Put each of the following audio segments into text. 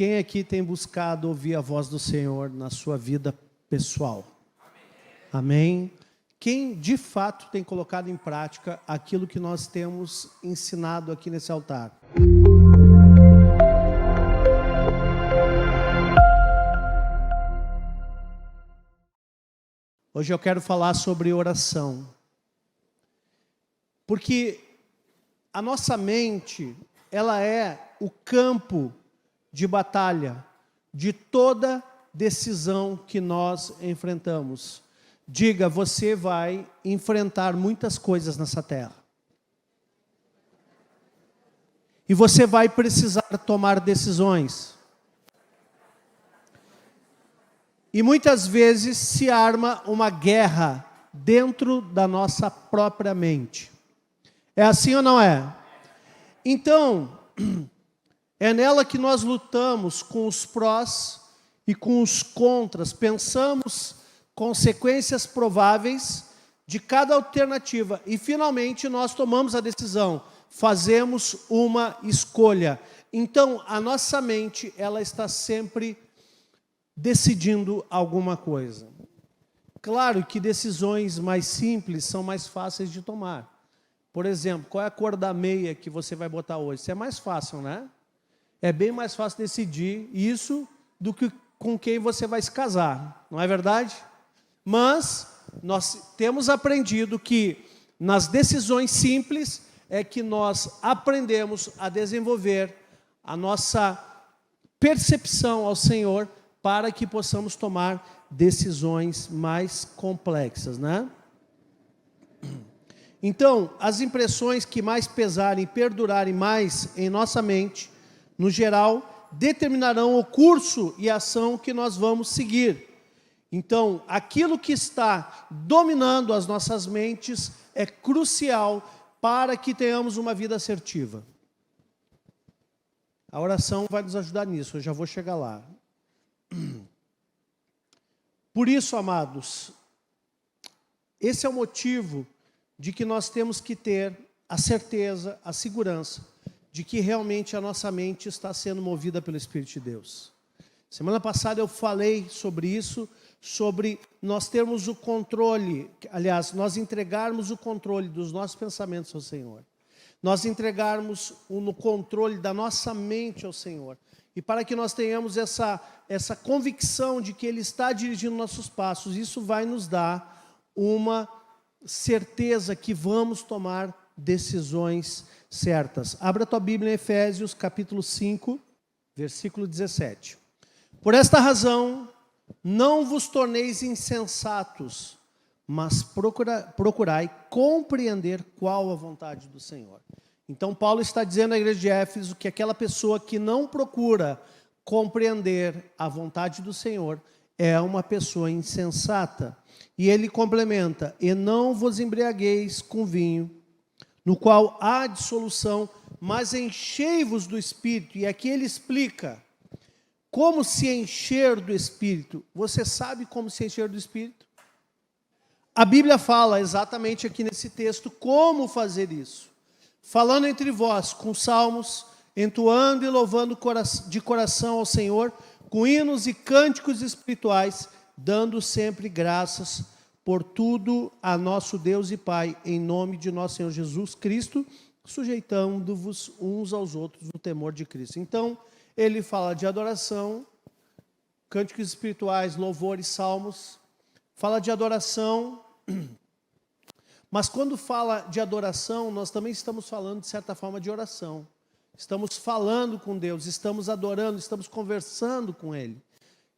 Quem aqui tem buscado ouvir a voz do Senhor na sua vida pessoal? Amém? Quem de fato tem colocado em prática aquilo que nós temos ensinado aqui nesse altar? Hoje eu quero falar sobre oração. Porque a nossa mente, ela é o campo de batalha de toda decisão que nós enfrentamos. Diga, você vai enfrentar muitas coisas nessa terra. E você vai precisar tomar decisões. E muitas vezes se arma uma guerra dentro da nossa própria mente. É assim ou não é? Então, é nela que nós lutamos com os prós e com os contras. Pensamos consequências prováveis de cada alternativa. E, finalmente, nós tomamos a decisão. Fazemos uma escolha. Então, a nossa mente, ela está sempre decidindo alguma coisa. Claro que decisões mais simples são mais fáceis de tomar. Por exemplo, qual é a cor da meia que você vai botar hoje? Isso é mais fácil, né? É bem mais fácil decidir isso do que com quem você vai se casar, não é verdade? Mas nós temos aprendido que nas decisões simples é que nós aprendemos a desenvolver a nossa percepção ao Senhor para que possamos tomar decisões mais complexas, né? Então, as impressões que mais pesarem e perdurarem mais em nossa mente, no geral, determinarão o curso e a ação que nós vamos seguir. Então, aquilo que está dominando as nossas mentes é crucial para que tenhamos uma vida assertiva. A oração vai nos ajudar nisso, eu já vou chegar lá. Por isso, amados, esse é o motivo de que nós temos que ter a certeza, a segurança, de que realmente a nossa mente está sendo movida pelo Espírito de Deus. Semana passada eu falei sobre isso, sobre nós termos o controle, aliás, nós entregarmos o controle dos nossos pensamentos ao Senhor. Nós entregarmos o controle da nossa mente ao Senhor. E para que nós tenhamos essa convicção de que Ele está dirigindo nossos passos, isso vai nos dar uma certeza que vamos tomar decisões certas. Abra a tua Bíblia em Efésios, capítulo 5, versículo 17. Por esta razão, não vos torneis insensatos, mas procurai compreender qual a vontade do Senhor. Então, Paulo está dizendo à igreja de Éfeso que aquela pessoa que não procura compreender a vontade do Senhor é uma pessoa insensata. E ele complementa, e não vos embriagueis com vinho, no qual há dissolução, mas enchei-vos do Espírito. E aqui ele explica como se encher do Espírito. Você sabe como se encher do Espírito? A Bíblia fala exatamente aqui nesse texto como fazer isso. Falando entre vós com salmos, entoando e louvando de coração ao Senhor, com hinos e cânticos espirituais, dando sempre graças por tudo a nosso Deus e Pai, em nome de nosso Senhor Jesus Cristo, sujeitando-vos uns aos outros no temor de Cristo. Então, ele fala de adoração, cânticos espirituais, louvores, salmos, fala de adoração, mas quando fala de adoração, nós também estamos falando, de certa forma, de oração. Estamos falando com Deus, estamos adorando, estamos conversando com Ele.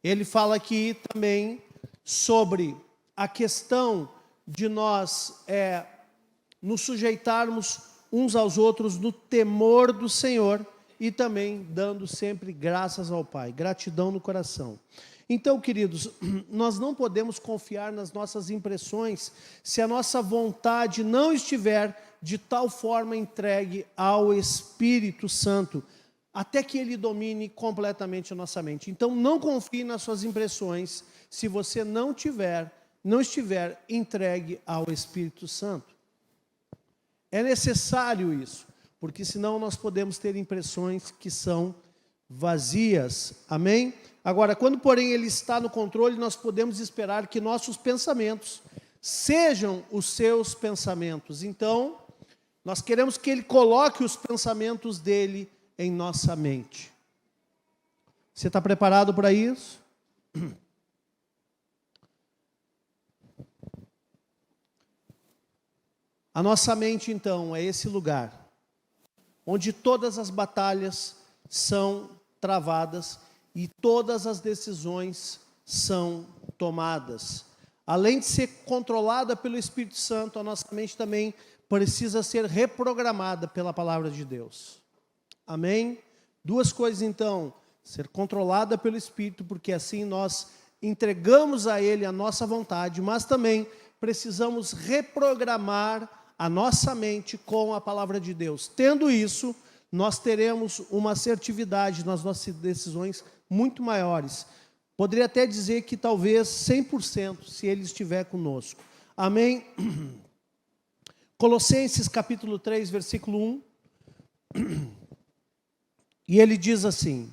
Ele fala aqui também sobre a questão de nós nos sujeitarmos uns aos outros no temor do Senhor e também dando sempre graças ao Pai, gratidão no coração. Então, queridos, nós não podemos confiar nas nossas impressões se a nossa vontade não estiver de tal forma entregue ao Espírito Santo, até que Ele domine completamente a nossa mente. Então, não confie nas suas impressões se você não estiver entregue ao Espírito Santo. É necessário isso, porque senão nós podemos ter impressões que são vazias. Amém? Agora, quando porém Ele está no controle, nós podemos esperar que nossos pensamentos sejam os seus pensamentos. Então, nós queremos que Ele coloque os pensamentos dEle em nossa mente. Você está preparado para isso? A nossa mente, então, é esse lugar onde todas as batalhas são travadas e todas as decisões são tomadas. Além de ser controlada pelo Espírito Santo, a nossa mente também precisa ser reprogramada pela palavra de Deus. Amém? Duas coisas, então: ser controlada pelo Espírito, porque assim nós entregamos a Ele a nossa vontade, mas também precisamos reprogramar a nossa mente com a palavra de Deus. Tendo isso, nós teremos uma assertividade nas nossas decisões muito maiores. Poderia até dizer que talvez 100%, se Ele estiver conosco. Amém? Colossenses capítulo 3, versículo 1. E ele diz assim,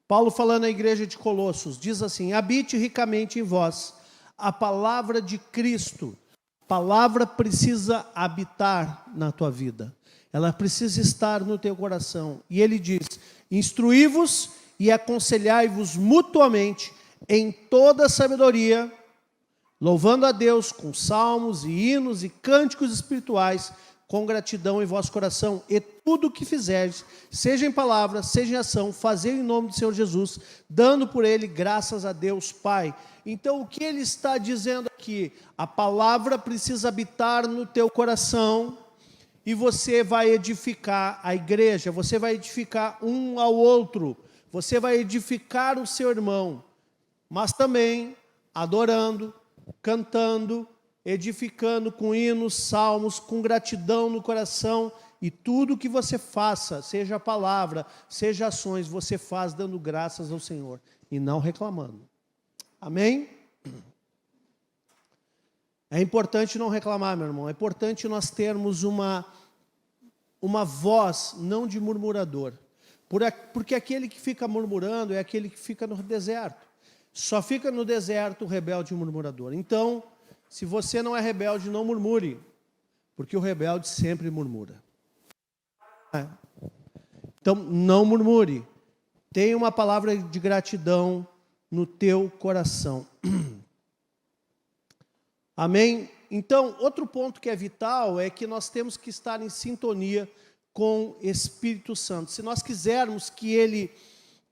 Paulo falando à igreja de Colossos, diz assim: habite ricamente em vós a palavra de Cristo. A palavra precisa habitar na tua vida. Ela precisa estar no teu coração. E ele diz: instruí-vos e aconselhai-vos mutuamente em toda sabedoria, louvando a Deus com salmos e hinos e cânticos espirituais, com gratidão em vosso coração, e tudo o que fizerdes, seja em palavra, seja em ação, fazei em nome do Senhor Jesus, dando por ele graças a Deus Pai. Então, o que ele está dizendo aqui? A palavra precisa habitar no teu coração, e você vai edificar a igreja, você vai edificar um ao outro, você vai edificar o seu irmão, mas também adorando, cantando, edificando com hinos, salmos, com gratidão no coração, e tudo que você faça, seja palavra, seja ações, você faz dando graças ao Senhor e não reclamando. Amém? É importante não reclamar, meu irmão. É importante nós termos uma voz não de murmurador. Porque aquele que fica murmurando é aquele que fica no deserto. Só fica no deserto o rebelde e o murmurador. Então, se você não é rebelde, não murmure, porque o rebelde sempre murmura. Então, não murmure. Tenha uma palavra de gratidão no teu coração. Amém? Então, outro ponto que é vital é que nós temos que estar em sintonia com o Espírito Santo. Se nós quisermos que Ele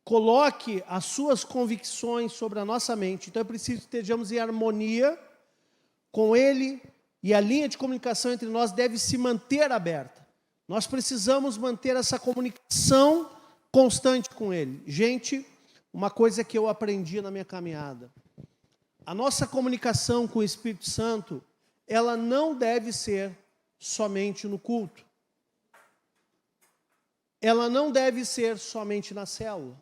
coloque as suas convicções sobre a nossa mente, então é preciso que estejamos em harmonia com Ele, e a linha de comunicação entre nós deve se manter aberta. Nós precisamos manter essa comunicação constante com Ele. Gente, uma coisa que eu aprendi na minha caminhada: a nossa comunicação com o Espírito Santo, ela não deve ser somente no culto. Ela não deve ser somente na célula.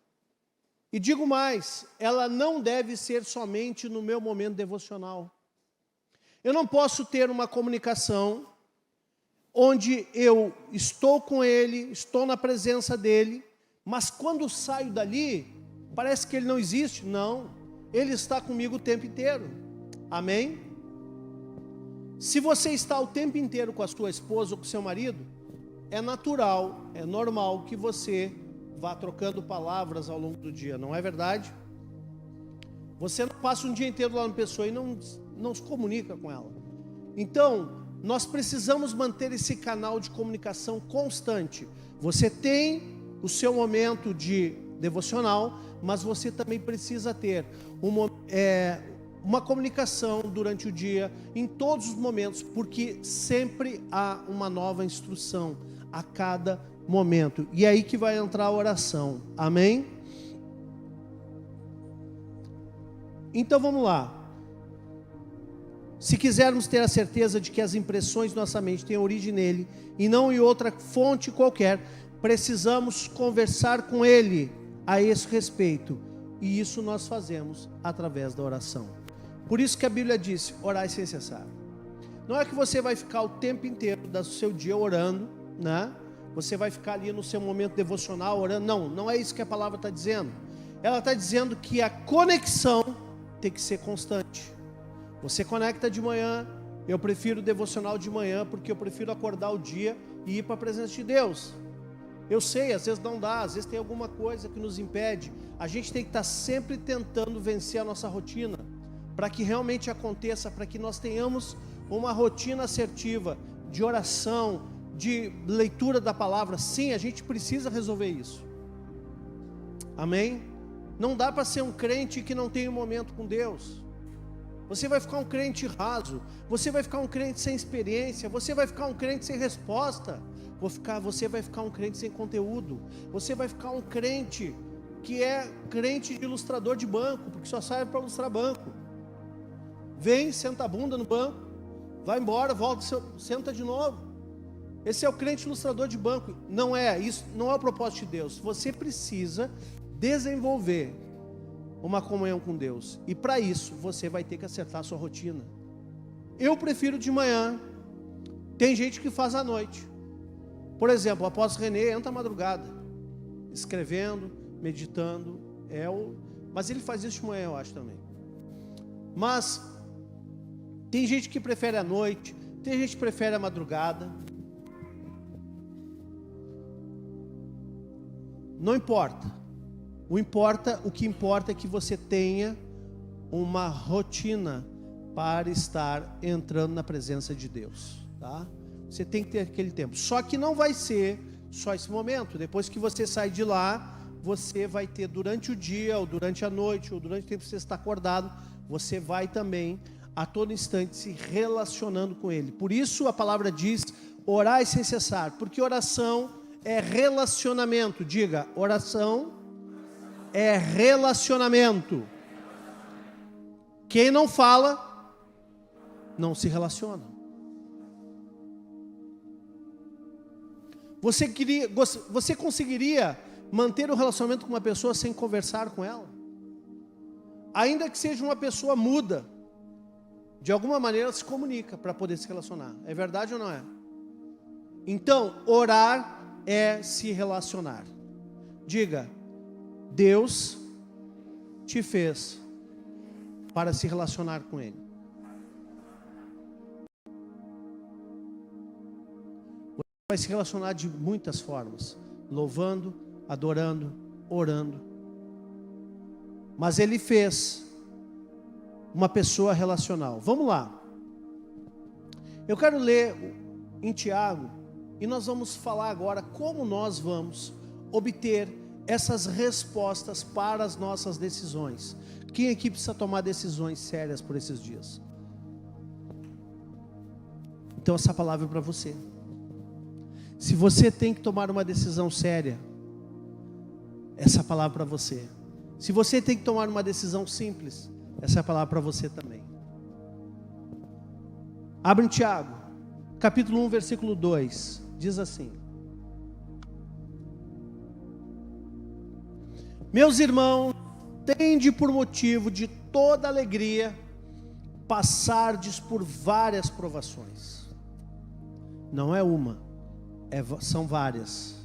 E digo mais, ela não deve ser somente no meu momento devocional. Eu não posso ter uma comunicação onde eu estou com Ele, estou na presença dEle, mas quando saio dali, parece que Ele não existe. Não, Ele está comigo o tempo inteiro. Amém? Se você está o tempo inteiro com a sua esposa ou com o seu marido, é natural, é normal que você vá trocando palavras ao longo do dia, não é verdade? Você não passa um dia inteiro lá na pessoa e não se comunica com ela. Então, nós precisamos manter esse canal de comunicação constante. Você tem o seu momento de devocional, mas você também precisa ter uma comunicação durante o dia, em todos os momentos, porque sempre há uma nova instrução a cada momento. E é aí que vai entrar a oração. Amém? Então vamos lá. Se quisermos ter a certeza de que as impressões de nossa mente têm origem nele e não em outra fonte qualquer, precisamos conversar com Ele a esse respeito. E isso nós fazemos através da oração. Por isso que a Bíblia diz: orai sem cessar. Não é que você vai ficar o tempo inteiro do seu dia orando, né? você vai ficar ali no seu momento devocional orando. Não, não é isso que a palavra está dizendo. Ela está dizendo que a conexão tem que ser constante. Você conecta de manhã, eu prefiro devocional de manhã, porque eu prefiro acordar o dia e ir para a presença de Deus. Eu sei, às vezes não dá, às vezes tem alguma coisa que nos impede. A gente tem que estar sempre tentando vencer a nossa rotina, para que realmente aconteça, para que nós tenhamos uma rotina assertiva, de oração, de leitura da palavra. Sim, a gente precisa resolver isso. Amém? Não dá para ser um crente que não tem um momento com Deus. Você vai ficar um crente raso, você vai ficar um crente sem experiência, você vai ficar um crente sem resposta, você vai ficar um crente sem conteúdo, você vai ficar um crente que é crente de ilustrador de banco, porque só serve para ilustrar banco. Vem, senta a bunda no banco, vai embora, volta, senta de novo. Esse é o crente ilustrador de banco. Não é isso, não é o propósito de Deus. Você precisa desenvolver uma comunhão com Deus, e para isso você vai ter que acertar a sua rotina. Eu prefiro de manhã, tem gente que faz à noite. Por exemplo, o apóstolo Renê entra à madrugada, escrevendo, meditando, mas ele faz isso de manhã, eu acho também. Mas tem gente que prefere à noite, tem gente que prefere à madrugada. Não importa. O que importa é que você tenha uma rotina para estar entrando na presença de Deus, tá? Você tem que ter aquele tempo. Só que não vai ser só esse momento. Depois que você sai de lá, você vai ter durante o dia, ou durante a noite, ou durante o tempo que você está acordado, você vai também a todo instante se relacionando com Ele. Por isso a palavra diz: orai sem cessar, porque oração é relacionamento. Diga, oração é relacionamento. Quem não fala, não se relaciona. Você conseguiria manter o relacionamento com uma pessoa sem conversar com ela? Ainda que seja uma pessoa muda, de alguma maneira ela se comunica para poder se relacionar. É verdade ou não é? Então, orar é se relacionar. Diga, Deus te fez para se relacionar com Ele. Você vai se relacionar de muitas formas: louvando, adorando, orando. Mas Ele fez uma pessoa relacional. Vamos lá. Eu quero ler em Tiago, e nós vamos falar agora como nós vamos obter essas respostas para as nossas decisões. Quem aqui precisa tomar decisões sérias por esses dias? Então essa palavra é para você. Se você tem que tomar uma decisão séria, essa palavra é para você. Se você tem que tomar uma decisão simples, essa é a palavra para você também. Abre em Tiago, capítulo 1, versículo 2, diz assim: meus irmãos, tende por motivo de toda alegria passardes por várias provações. Não é uma, são várias.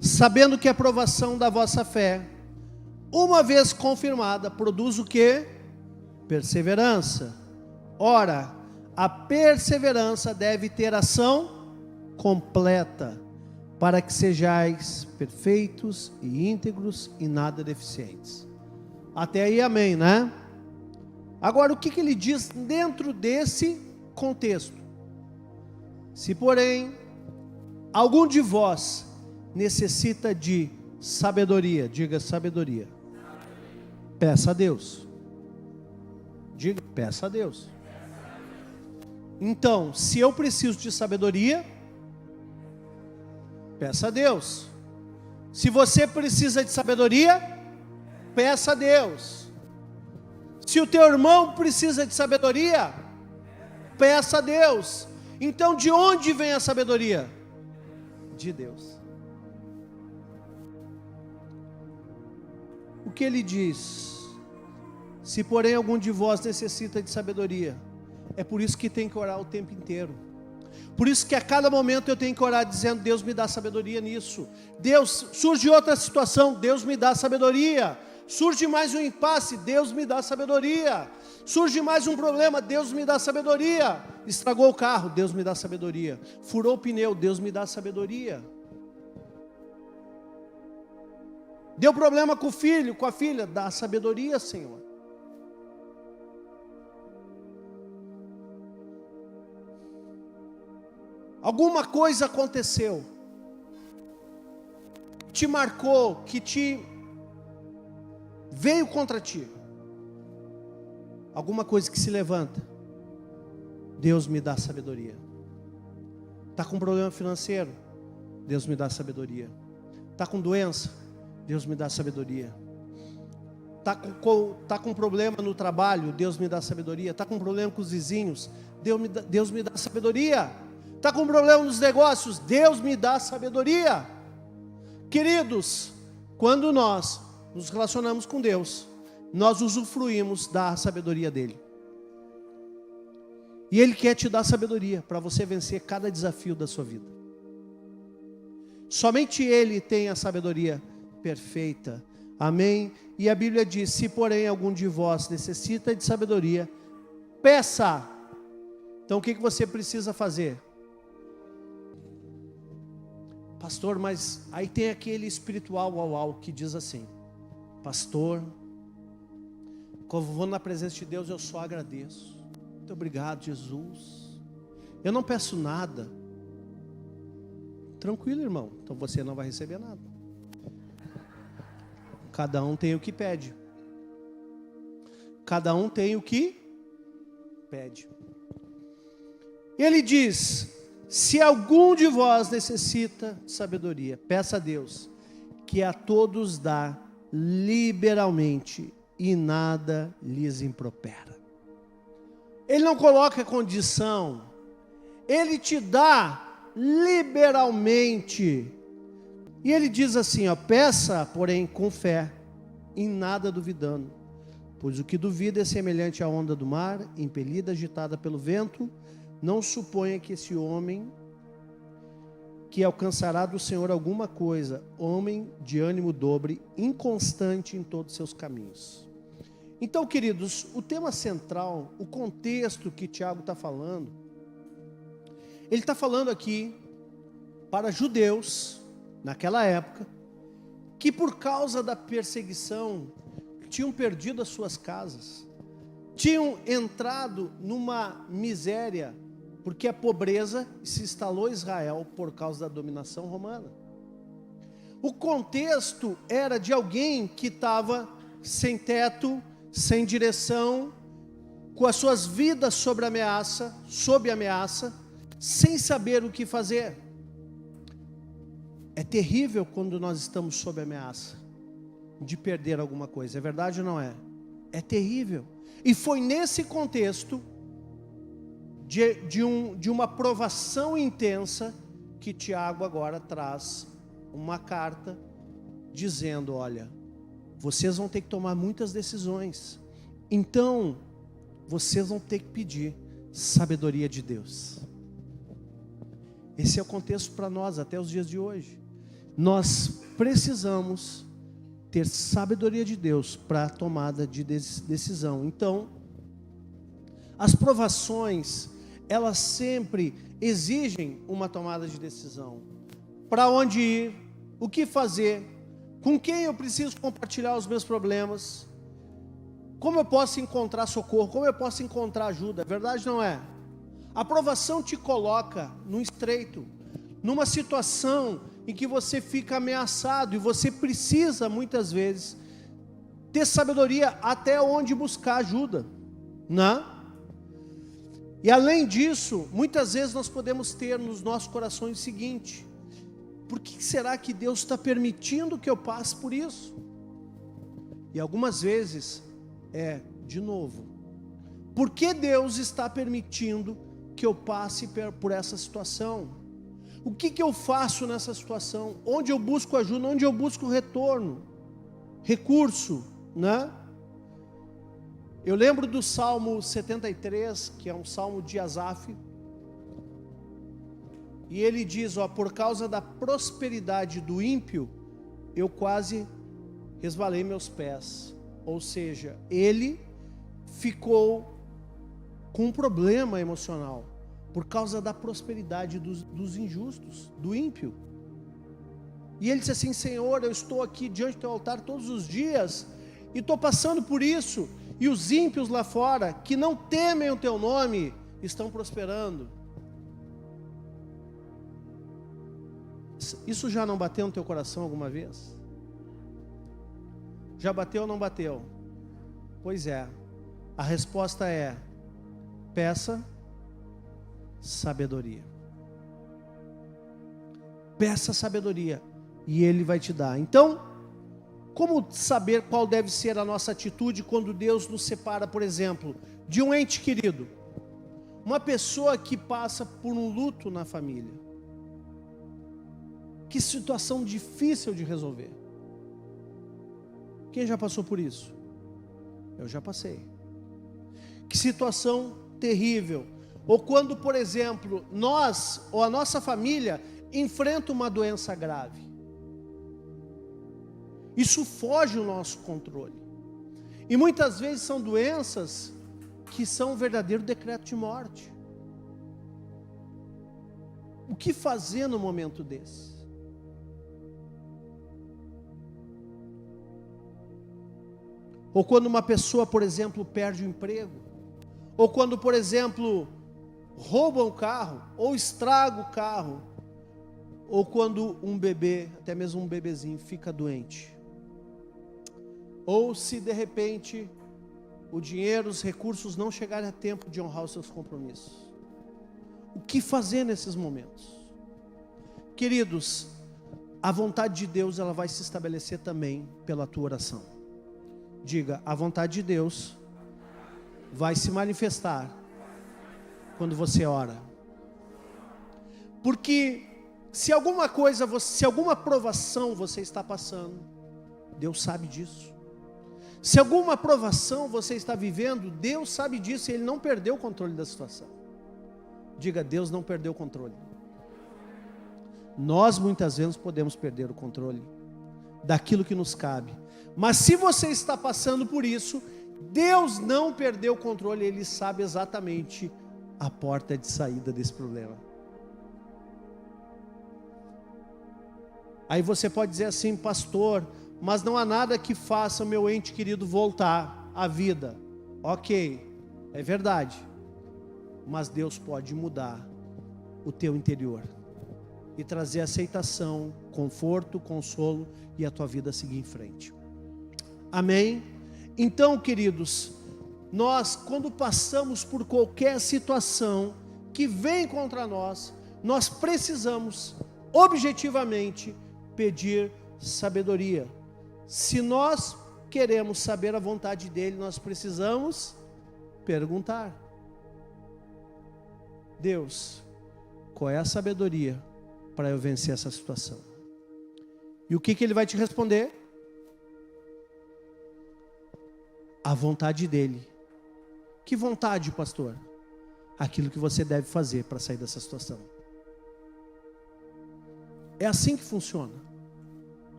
Sabendo que a provação da vossa fé, uma vez confirmada, produz o quê? Perseverança. Ora, a perseverança deve ter ação completa, para que sejais perfeitos e íntegros e nada deficientes. Até aí, amém, né? Agora, o que ele diz dentro desse contexto? Se, porém, algum de vós necessita de sabedoria, diga sabedoria. Peça a Deus. Diga, peça a Deus. Então, se eu preciso de sabedoria, peça a Deus. Se você precisa de sabedoria, peça a Deus. Se o teu irmão precisa de sabedoria, peça a Deus. Então, de onde vem a sabedoria? De Deus. O que ele diz? Se porém algum de vós necessita de sabedoria, é por isso que tem que orar o tempo inteiro. Por isso que a cada momento eu tenho que orar dizendo: Deus me dá sabedoria nisso. Deus, surge outra situação, Deus me dá sabedoria. Surge mais um impasse, Deus me dá sabedoria. Surge mais um problema, Deus me dá sabedoria. Estragou o carro, Deus me dá sabedoria. Furou o pneu, Deus me dá sabedoria. Deu problema com o filho, com a filha, dá sabedoria, Senhor. Alguma coisa aconteceu, te marcou, que te veio contra ti. Alguma coisa que se levanta, Deus me dá sabedoria. Está com problema financeiro, Deus me dá sabedoria. Está com doença, Deus me dá sabedoria. Está com problema no trabalho, Deus me dá sabedoria. Está com problema com os vizinhos, Deus me dá sabedoria. Está com problema nos negócios, Deus me dá sabedoria. Queridos, quando nós nos relacionamos com Deus, nós usufruímos da sabedoria dEle. E Ele quer te dar sabedoria para você vencer cada desafio da sua vida. Somente Ele tem a sabedoria perfeita. Amém? E a Bíblia diz: se porém algum de vós necessita de sabedoria, peça. Então o que você precisa fazer? Pastor, mas aí tem aquele espiritual que diz assim: pastor, quando vou na presença de Deus eu só agradeço. Muito obrigado, Jesus. Eu não peço nada. Tranquilo, irmão. Então você não vai receber nada. Cada um tem o que pede. Cada um tem o que pede. Ele diz: se algum de vós necessita de sabedoria, peça a Deus, que a todos dá liberalmente e nada lhes impropera. Ele não coloca condição, Ele te dá liberalmente. E Ele diz assim, ó: peça, porém, com fé, em nada duvidando, pois o que duvida é semelhante à onda do mar, impelida, agitada pelo vento. Não suponha que esse homem que alcançará do Senhor alguma coisa, homem de ânimo dobre, inconstante em todos os seus caminhos. Então, queridos, o tema central, o contexto que Tiago está falando, ele está falando aqui para judeus, naquela época, que por causa da perseguição, tinham perdido as suas casas, tinham entrado numa miséria, porque a pobreza se instalou em Israel por causa da dominação romana. O contexto era de alguém que estava sem teto, sem direção, com as suas vidas sob ameaça, sem saber o que fazer. É terrível quando nós estamos sob ameaça de perder alguma coisa, é verdade ou não é? É terrível. E foi nesse contexto de uma provação intensa que Tiago agora traz uma carta dizendo: olha, vocês vão ter que tomar muitas decisões, então vocês vão ter que pedir sabedoria de Deus. Esse é o contexto para nós até os dias de hoje. Nós precisamos ter sabedoria de Deus para a tomada de decisão. Então, as provações, elas sempre exigem uma tomada de decisão. Para onde ir, o que fazer, com quem eu preciso compartilhar os meus problemas, como eu posso encontrar socorro, como eu posso encontrar ajuda, verdade não é? A provação te coloca no estreito, numa situação em que você fica ameaçado e você precisa muitas vezes ter sabedoria até onde buscar ajuda, né? E além disso, muitas vezes nós podemos ter nos nossos corações o seguinte: por que será que Deus está permitindo que eu passe por isso? E algumas vezes de novo, por que Deus está permitindo que eu passe por essa situação? O que eu faço nessa situação? Onde eu busco ajuda? Onde eu busco retorno? Recurso, né? Eu lembro do Salmo 73, que é um salmo de Asaf, E ele diz, ó, por causa da prosperidade do ímpio, eu quase resvalei meus pés. Ou seja, ele ficou com um problema emocional por causa da prosperidade dos injustos, do ímpio. E ele disse assim, Senhor, eu estou aqui diante do teu altar todos os dias e estou passando por isso, e os ímpios lá fora, que não temem o teu nome, estão prosperando. Isso já não bateu no teu coração alguma vez? Já bateu ou não bateu? Pois é, a resposta é, peça sabedoria. Peça sabedoria e Ele vai te dar. Então, como saber qual deve ser a nossa atitude quando Deus nos separa, por exemplo, de um ente querido? Uma pessoa que passa por um luto na família. Que situação difícil de resolver. Quem já passou por isso? Eu já passei. Que situação terrível. Ou quando, por exemplo, nós ou a nossa família enfrenta uma doença grave. Isso foge do nosso controle. E muitas vezes são doenças que são um verdadeiro decreto de morte. O que fazer no momento desse? Ou quando uma pessoa, por exemplo, perde o emprego. Ou quando, por exemplo, roubam o carro, ou estraga o carro. Ou quando um bebê, até mesmo um bebezinho, fica doente. Ou se de repente o dinheiro, os recursos não chegarem a tempo de honrar os seus compromissos. O que fazer nesses momentos? Queridos, a vontade de Deus ela vai se estabelecer também pela tua oração. Diga, a vontade de Deus vai se manifestar quando você ora. Porque se alguma coisa, se alguma provação você está passando, Deus sabe disso. Se alguma provação você está vivendo, Deus sabe disso e Ele não perdeu o controle da situação. Diga, Deus não perdeu o controle. Nós muitas vezes podemos perder o controle daquilo que nos cabe. Mas se você está passando por isso, Deus não perdeu o controle, Ele sabe exatamente a porta de saída desse problema. Aí você pode dizer assim, pastor, mas não há nada que faça o meu ente querido voltar à vida. Ok, é verdade. Mas Deus pode mudar o teu interior e trazer aceitação, conforto, consolo e a tua vida seguir em frente. Amém? Então, queridos, nós quando passamos por qualquer situação que vem contra nós, nós precisamos objetivamente pedir sabedoria. Se nós queremos saber a vontade dele, nós precisamos perguntar. Deus, qual é a sabedoria para eu vencer essa situação? E o que ele vai te responder? A vontade dele. Que vontade, pastor? Aquilo que você deve fazer para sair dessa situação. É assim que funciona.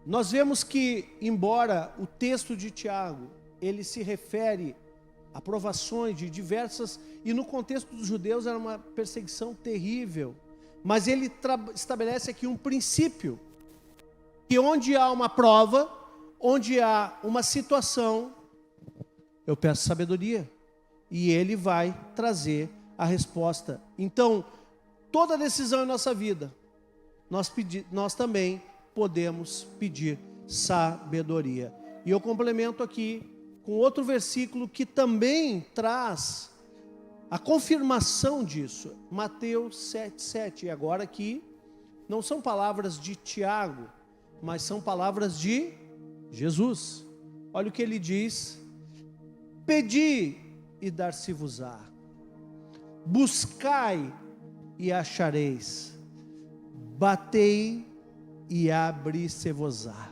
Nós vemos que, embora o texto de Tiago, ele se refere a provações de diversas, e no contexto dos judeus era uma perseguição terrível, mas ele estabelece aqui um princípio, que onde há uma prova, onde há uma situação, eu peço sabedoria, e ele vai trazer a resposta. Então, toda decisão em nossa vida, nós também podemos pedir sabedoria. E eu complemento aqui com outro versículo que também traz a confirmação disso. Mateus 7,7. E agora aqui, não são palavras de Tiago, mas são palavras de Jesus. Olha o que ele diz: pedi e dar-se-vos-á, buscai e achareis, batei e abre-se-vos-á.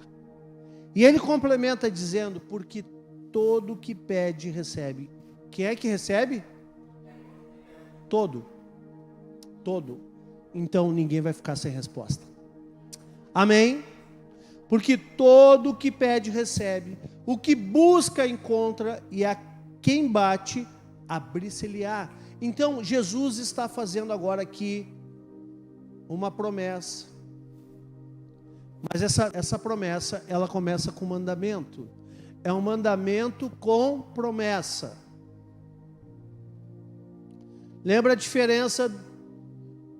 E ele complementa dizendo, porque todo o que pede recebe, Quem é que recebe? Todo. Então ninguém vai ficar sem resposta. Amém? Porque todo que pede recebe, o que busca encontra, e a quem bate abrir-se-lhe-á. Então Jesus está fazendo agora aqui uma promessa. Mas essa promessa, ela começa com mandamento. É um mandamento com promessa. Lembra a diferença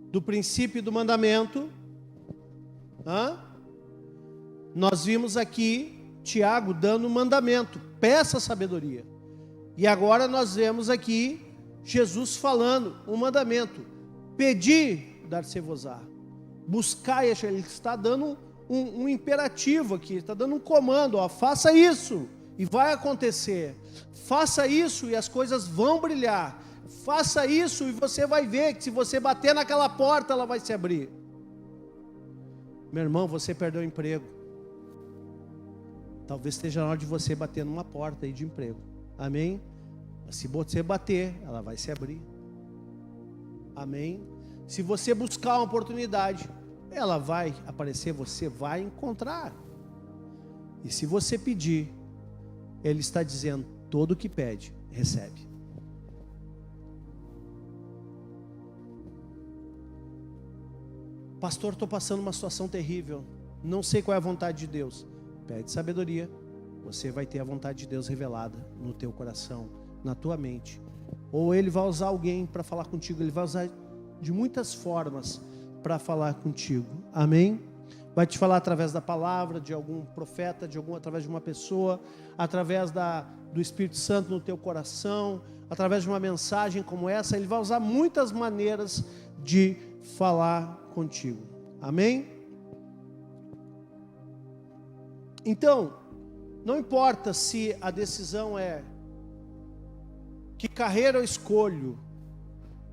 do princípio e do mandamento? Nós vimos aqui Tiago dando um mandamento, peça sabedoria. E agora nós vemos aqui Jesus falando um mandamento, pedi, dar-se-vos-á, buscai, ele está dando um imperativo aqui, está dando um comando, faça isso e vai acontecer, faça isso e as coisas vão brilhar, faça isso e você vai ver que se você bater naquela porta ela vai se abrir. Meu irmão, você perdeu o emprego, talvez esteja na hora de você bater numa porta aí de emprego, amém? Mas se você bater, ela vai se abrir, amém? Se você buscar uma oportunidade, ela vai aparecer, você vai encontrar. E se você pedir, ele está dizendo, todo o que pede, recebe. Pastor, estou passando uma situação terrível, não sei qual é a vontade de Deus. Pede sabedoria, você vai ter a vontade de Deus revelada no teu coração, na tua mente. Ou ele vai usar alguém para falar contigo, ele vai usar de muitas formas para falar contigo, amém? Vai te falar através da palavra, de algum profeta, através de uma pessoa, através do Espírito Santo no teu coração, através de uma mensagem como essa. Ele vai usar muitas maneiras de falar contigo, amém? Então, não importa se a decisão é que carreira eu escolho,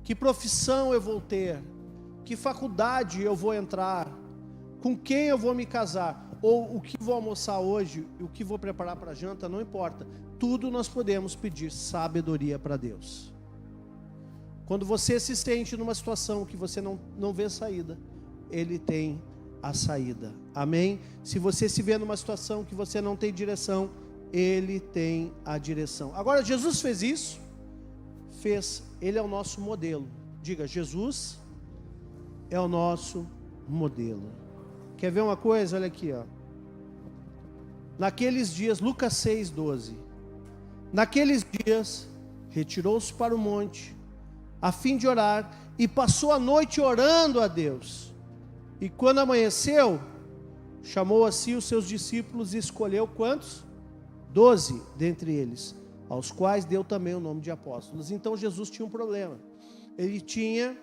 que profissão eu vou ter, que faculdade eu vou entrar, com quem eu vou me casar, ou o que vou almoçar hoje, o que vou preparar para a janta, não importa. Tudo nós podemos pedir sabedoria para Deus. Quando você se sente numa situação que você não vê saída, Ele tem a saída, amém? Se você se vê numa situação que você não tem direção, Ele tem a direção. Agora, Jesus fez isso? Fez, Ele é o nosso modelo. Diga, Jesus é o nosso modelo. Quer ver uma coisa? Olha aqui, ó. Naqueles dias, Lucas 6:12. Naqueles dias, retirou-se para o monte, a fim de orar, e passou a noite orando a Deus. E quando amanheceu, chamou a si os seus discípulos e escolheu quantos? 12 dentre eles, aos quais deu também o nome de apóstolos. Então Jesus tinha um problema. Ele tinha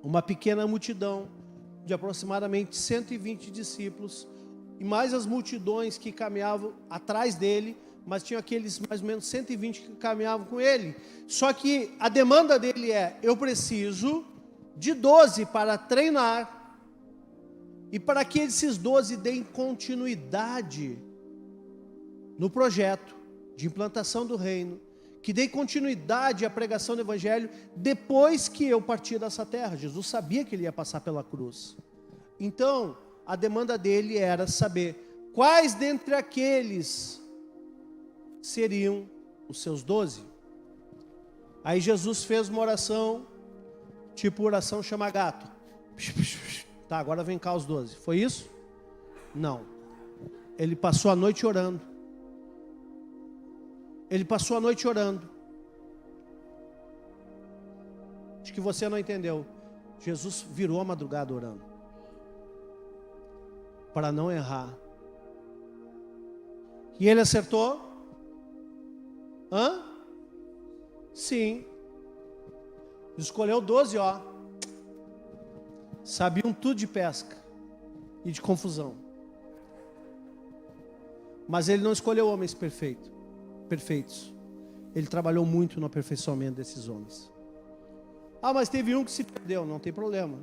uma pequena multidão de aproximadamente 120 discípulos, e mais as multidões que caminhavam atrás dele, mas tinha aqueles mais ou menos 120 que caminhavam com ele. Só que a demanda dele eu preciso de 12 para treinar, e para que esses 12 deem continuidade no projeto de implantação do reino, que dê continuidade à pregação do evangelho depois que eu partir dessa terra. Jesus sabia que ele ia passar pela cruz. Então, a demanda dele era saber quais dentre aqueles seriam os seus 12. Aí Jesus fez uma oração, tipo oração chama gato. Tá, agora vem cá os 12. Foi isso? Não. Ele passou a noite orando. Ele passou a noite orando. Acho que você não entendeu. Jesus virou a madrugada orando, para não errar. E ele acertou? Sim. Escolheu 12, sabiam tudo de pesca e de confusão. Mas ele não escolheu homens perfeitos. Ele trabalhou muito no aperfeiçoamento desses homens. Mas teve um que se perdeu, não tem problema.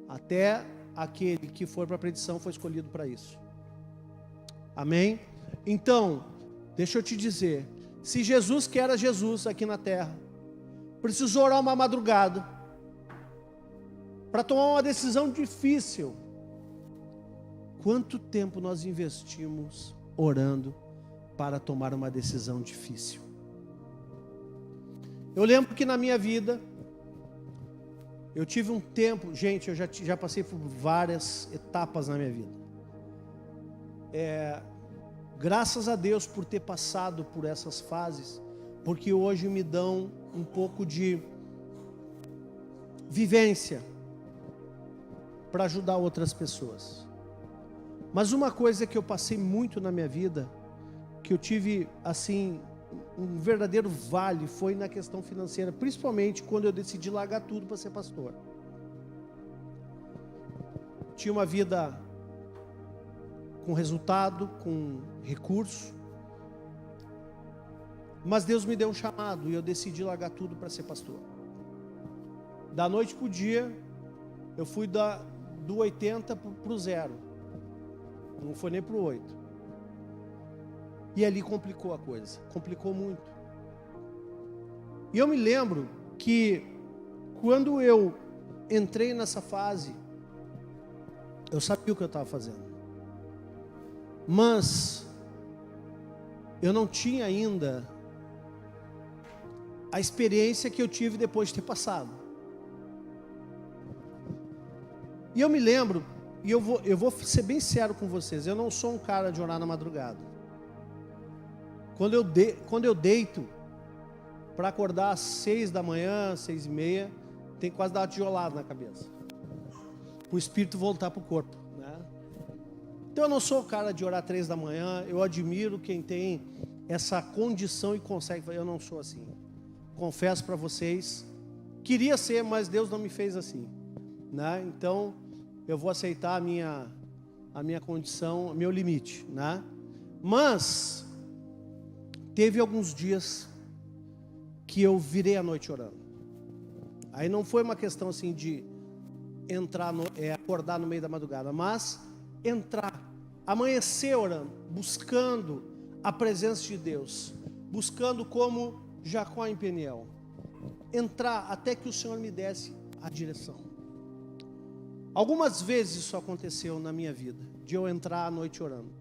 Até aquele que for para a perdição foi escolhido para isso. Amém? Então, deixa eu te dizer, Se Jesus, que era Jesus aqui na terra, precisou orar uma madrugada para tomar uma decisão difícil, quanto tempo nós investimos orando para tomar uma decisão difícil? Eu lembro que na minha vida, eu tive um tempo, gente, eu já passei por várias etapas na minha vida. Graças a Deus por ter passado por essas fases, porque hoje me dão um pouco de vivência para ajudar outras pessoas. Mas uma coisa que eu passei muito na minha vida, que eu tive assim um verdadeiro vale, foi na questão financeira, principalmente quando eu decidi largar tudo para ser pastor. Tinha uma vida com resultado, com recurso, mas Deus me deu um chamado e eu decidi largar tudo para ser pastor. Da noite para o dia, eu fui do 80 para o 0, não foi nem para o 8. E ali complicou a coisa, complicou muito. E eu me lembro que quando eu entrei nessa fase, eu sabia o que eu estava fazendo. Mas eu não tinha ainda a experiência que eu tive depois de ter passado. E eu me lembro, e eu vou ser bem sincero com vocês, eu não sou um cara de orar na madrugada. Quando eu deito para acordar às 6 da manhã, 6:30, tem que quase dar uma tijolada na cabeça, o espírito voltar para o corpo, né? Então eu não sou o cara de orar 3 da manhã, eu admiro quem tem essa condição e consegue, eu não sou assim. Confesso para vocês, queria ser, mas Deus não me fez assim, né? Então eu vou aceitar a minha condição, meu limite, né? Mas teve alguns dias que eu virei a noite orando. Aí não foi uma questão assim de acordar no meio da madrugada, mas amanhecer orando, buscando a presença de Deus, buscando como Jacó em Peniel, entrar até que o Senhor me desse a direção. Algumas vezes isso aconteceu na minha vida, de eu entrar à noite orando.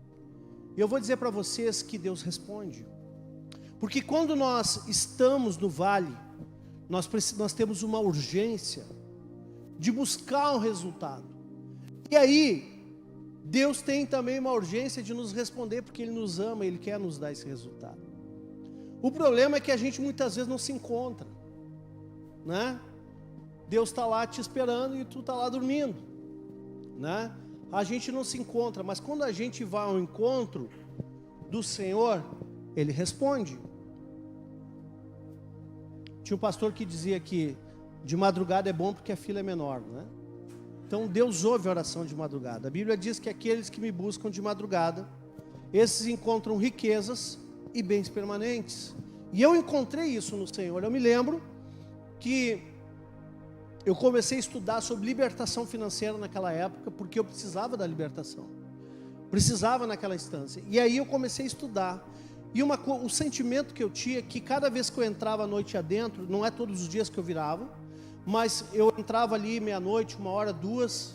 E eu vou dizer para vocês que Deus responde. Porque quando nós estamos no vale, nós temos uma urgência de buscar um resultado. E aí, Deus tem também uma urgência de nos responder, porque Ele nos ama, Ele quer nos dar esse resultado. O problema é que a gente muitas vezes não se encontra, né? Deus está lá te esperando e tu está lá dormindo, né? A gente não se encontra, mas quando a gente vai ao encontro do Senhor, Ele responde. Tinha um pastor que dizia que de madrugada é bom porque a fila é menor, né? Então Deus ouve a oração de madrugada. A Bíblia diz que aqueles que me buscam de madrugada, esses encontram riquezas e bens permanentes. E eu encontrei isso no Senhor. Eu me lembro que eu comecei a estudar sobre libertação financeira naquela época, porque eu precisava da libertação, precisava naquela instância. E aí eu comecei a estudar. E o sentimento que eu tinha é que cada vez que eu entrava à noite adentro, não é todos os dias que eu virava, mas eu entrava ali meia-noite, 1h, 2h,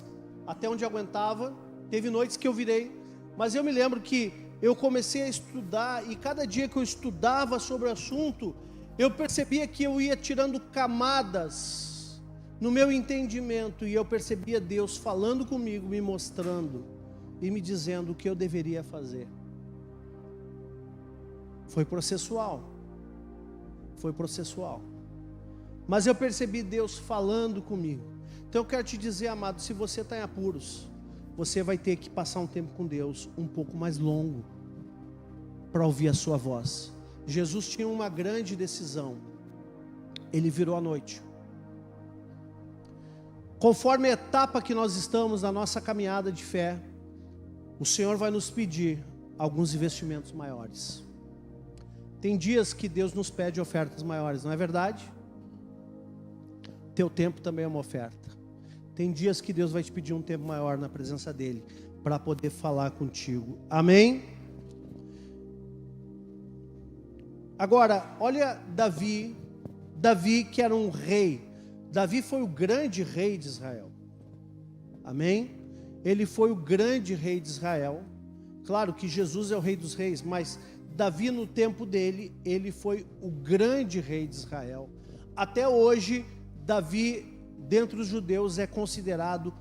até onde aguentava. Teve noites que eu virei, mas eu me lembro que eu comecei a estudar, e cada dia que eu estudava sobre o assunto, eu percebia que eu ia tirando camadas no meu entendimento, e eu percebia Deus falando comigo, me mostrando e me dizendo o que eu deveria fazer. Foi processual, mas eu percebi Deus falando comigo. Então eu quero te dizer, amado, se você está em apuros, você vai ter que passar um tempo com Deus um pouco mais longo, para ouvir a sua voz. Jesus tinha uma grande decisão, Ele virou à noite. Conforme a etapa que nós estamos na nossa caminhada de fé, o Senhor vai nos pedir alguns investimentos maiores. Tem dias que Deus nos pede ofertas maiores, não é verdade? Teu tempo também é uma oferta. Tem dias que Deus vai te pedir um tempo maior na presença dEle, para poder falar contigo. Amém? Agora, olha Davi que era um rei. Davi foi o grande rei de Israel. Amém? Ele foi o grande rei de Israel. Claro que Jesus é o rei dos reis, mas Davi no tempo dele, ele foi o grande rei de Israel. Até hoje, Davi, dentre os judeus, é considerado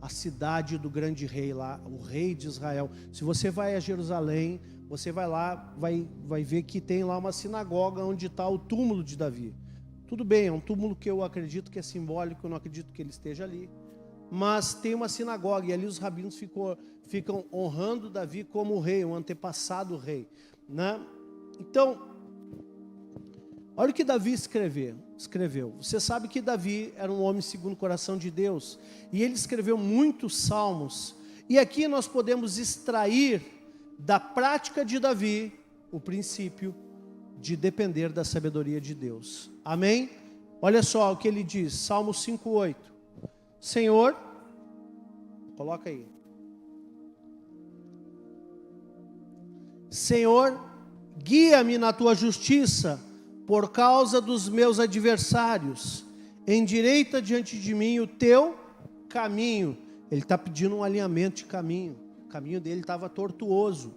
a cidade do grande rei lá, o rei de Israel. Se você vai a Jerusalém, você vai lá, vai ver que tem lá uma sinagoga onde está o túmulo de Davi. Tudo bem, é um túmulo que eu acredito que é simbólico, eu não acredito que ele esteja ali. Mas tem uma sinagoga, e ali os rabinos ficam honrando Davi como o rei, um antepassado rei, né? Então, olha o que Davi escreveu. Você sabe que Davi era um homem segundo o coração de Deus, e ele escreveu muitos salmos, e aqui nós podemos extrair da prática de Davi o princípio de depender da sabedoria de Deus. Amém? Olha só o que ele diz, Salmo 5:8. Senhor, coloca aí. Senhor, guia-me na tua justiça por causa dos meus adversários. Endireita diante de mim o teu caminho. Ele está pedindo um alinhamento de caminho. O caminho dele estava tortuoso.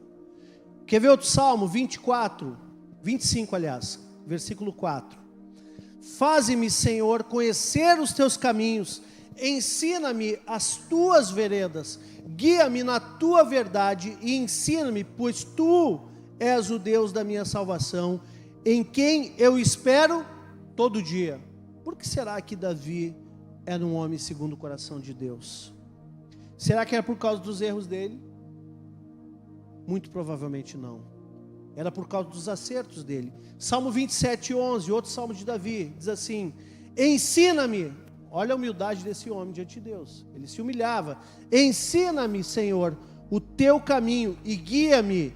Quer ver outro salmo? 25, aliás, versículo 4. Faze-me, Senhor, conhecer os teus caminhos. Ensina-me as tuas veredas, guia-me na tua verdade e ensina-me, pois tu és o Deus da minha salvação, em quem eu espero todo dia. Por que será que Davi era um homem segundo o coração de Deus? Será que era por causa dos erros dele? Muito provavelmente não. Era por causa dos acertos dele. Salmo 27:11, outro salmo de Davi, diz assim: ensina-me. Olha a humildade desse homem diante de Deus. Ele se humilhava. Ensina-me, Senhor, o teu caminho e guia-me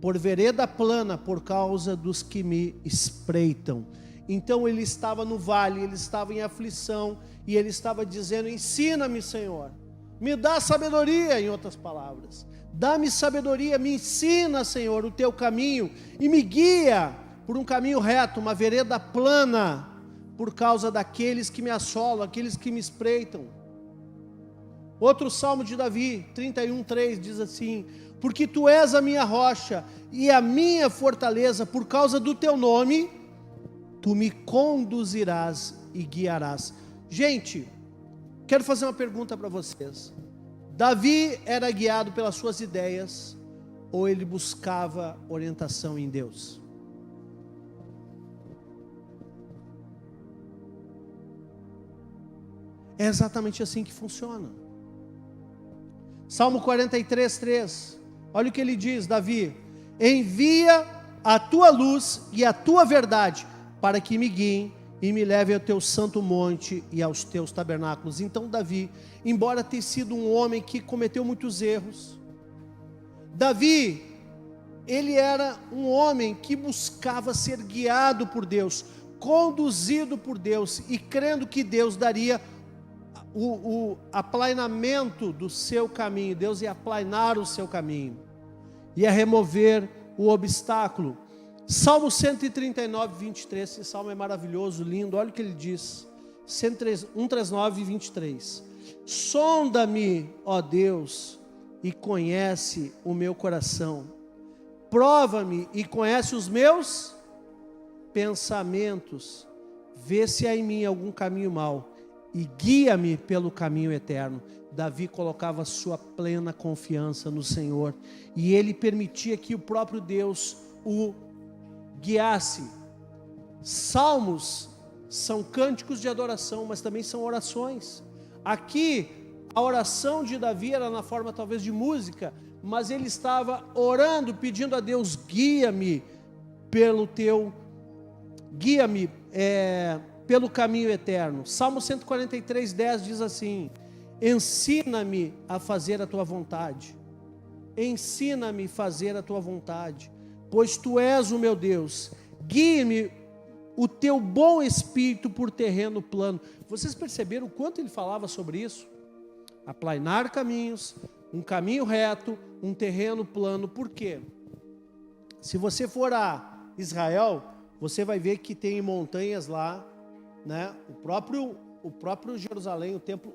por vereda plana por causa dos que me espreitam. Então ele estava no vale, ele estava em aflição e ele estava dizendo: ensina-me, Senhor. Me dá sabedoria, em outras palavras. Dá-me sabedoria, me ensina, Senhor, o teu caminho e me guia por um caminho reto, uma vereda plana, por causa daqueles que me assolam, aqueles que me espreitam. Outro salmo de Davi, 31:3, diz assim: porque tu és a minha rocha e a minha fortaleza, por causa do teu nome, tu me conduzirás e guiarás. Gente, quero fazer uma pergunta para vocês. Davi era guiado pelas suas ideias ou ele buscava orientação em Deus? É exatamente assim que funciona. Salmo 43:3. Olha o que ele diz, Davi: envia a tua luz e a tua verdade, para que me guiem e me leve ao teu santo monte e aos teus tabernáculos. Então Davi, embora tenha sido um homem que cometeu muitos erros, Davi, ele era um homem que buscava ser guiado por Deus, conduzido por Deus, e crendo que Deus daria o aplainamento do seu caminho. Deus ia aplainar o seu caminho, ia remover o obstáculo. Salmo 139:23, esse salmo é maravilhoso, lindo. Olha o que ele diz, 139:23. Sonda-me, ó Deus, e conhece o meu coração, prova-me e conhece os meus pensamentos, vê se há em mim algum caminho mau e guia-me pelo caminho eterno. Davi colocava sua plena confiança no Senhor, e ele permitia que o próprio Deus o guiasse. Salmos são cânticos de adoração, mas também são orações. Aqui, a oração de Davi era na forma talvez de música, mas ele estava orando, pedindo a Deus: guia-me pelo pelo caminho eterno. Salmo 143:10 diz assim: ensina-me a fazer a tua vontade. Ensina-me a fazer a tua vontade, pois tu és o meu Deus. Guie-me o teu bom espírito por terreno plano. Vocês perceberam o quanto ele falava sobre isso? Aplainar caminhos, um caminho reto, um terreno plano. Por quê? Se você for a Israel, você vai ver que tem montanhas lá, né? O próprio Jerusalém, o templo,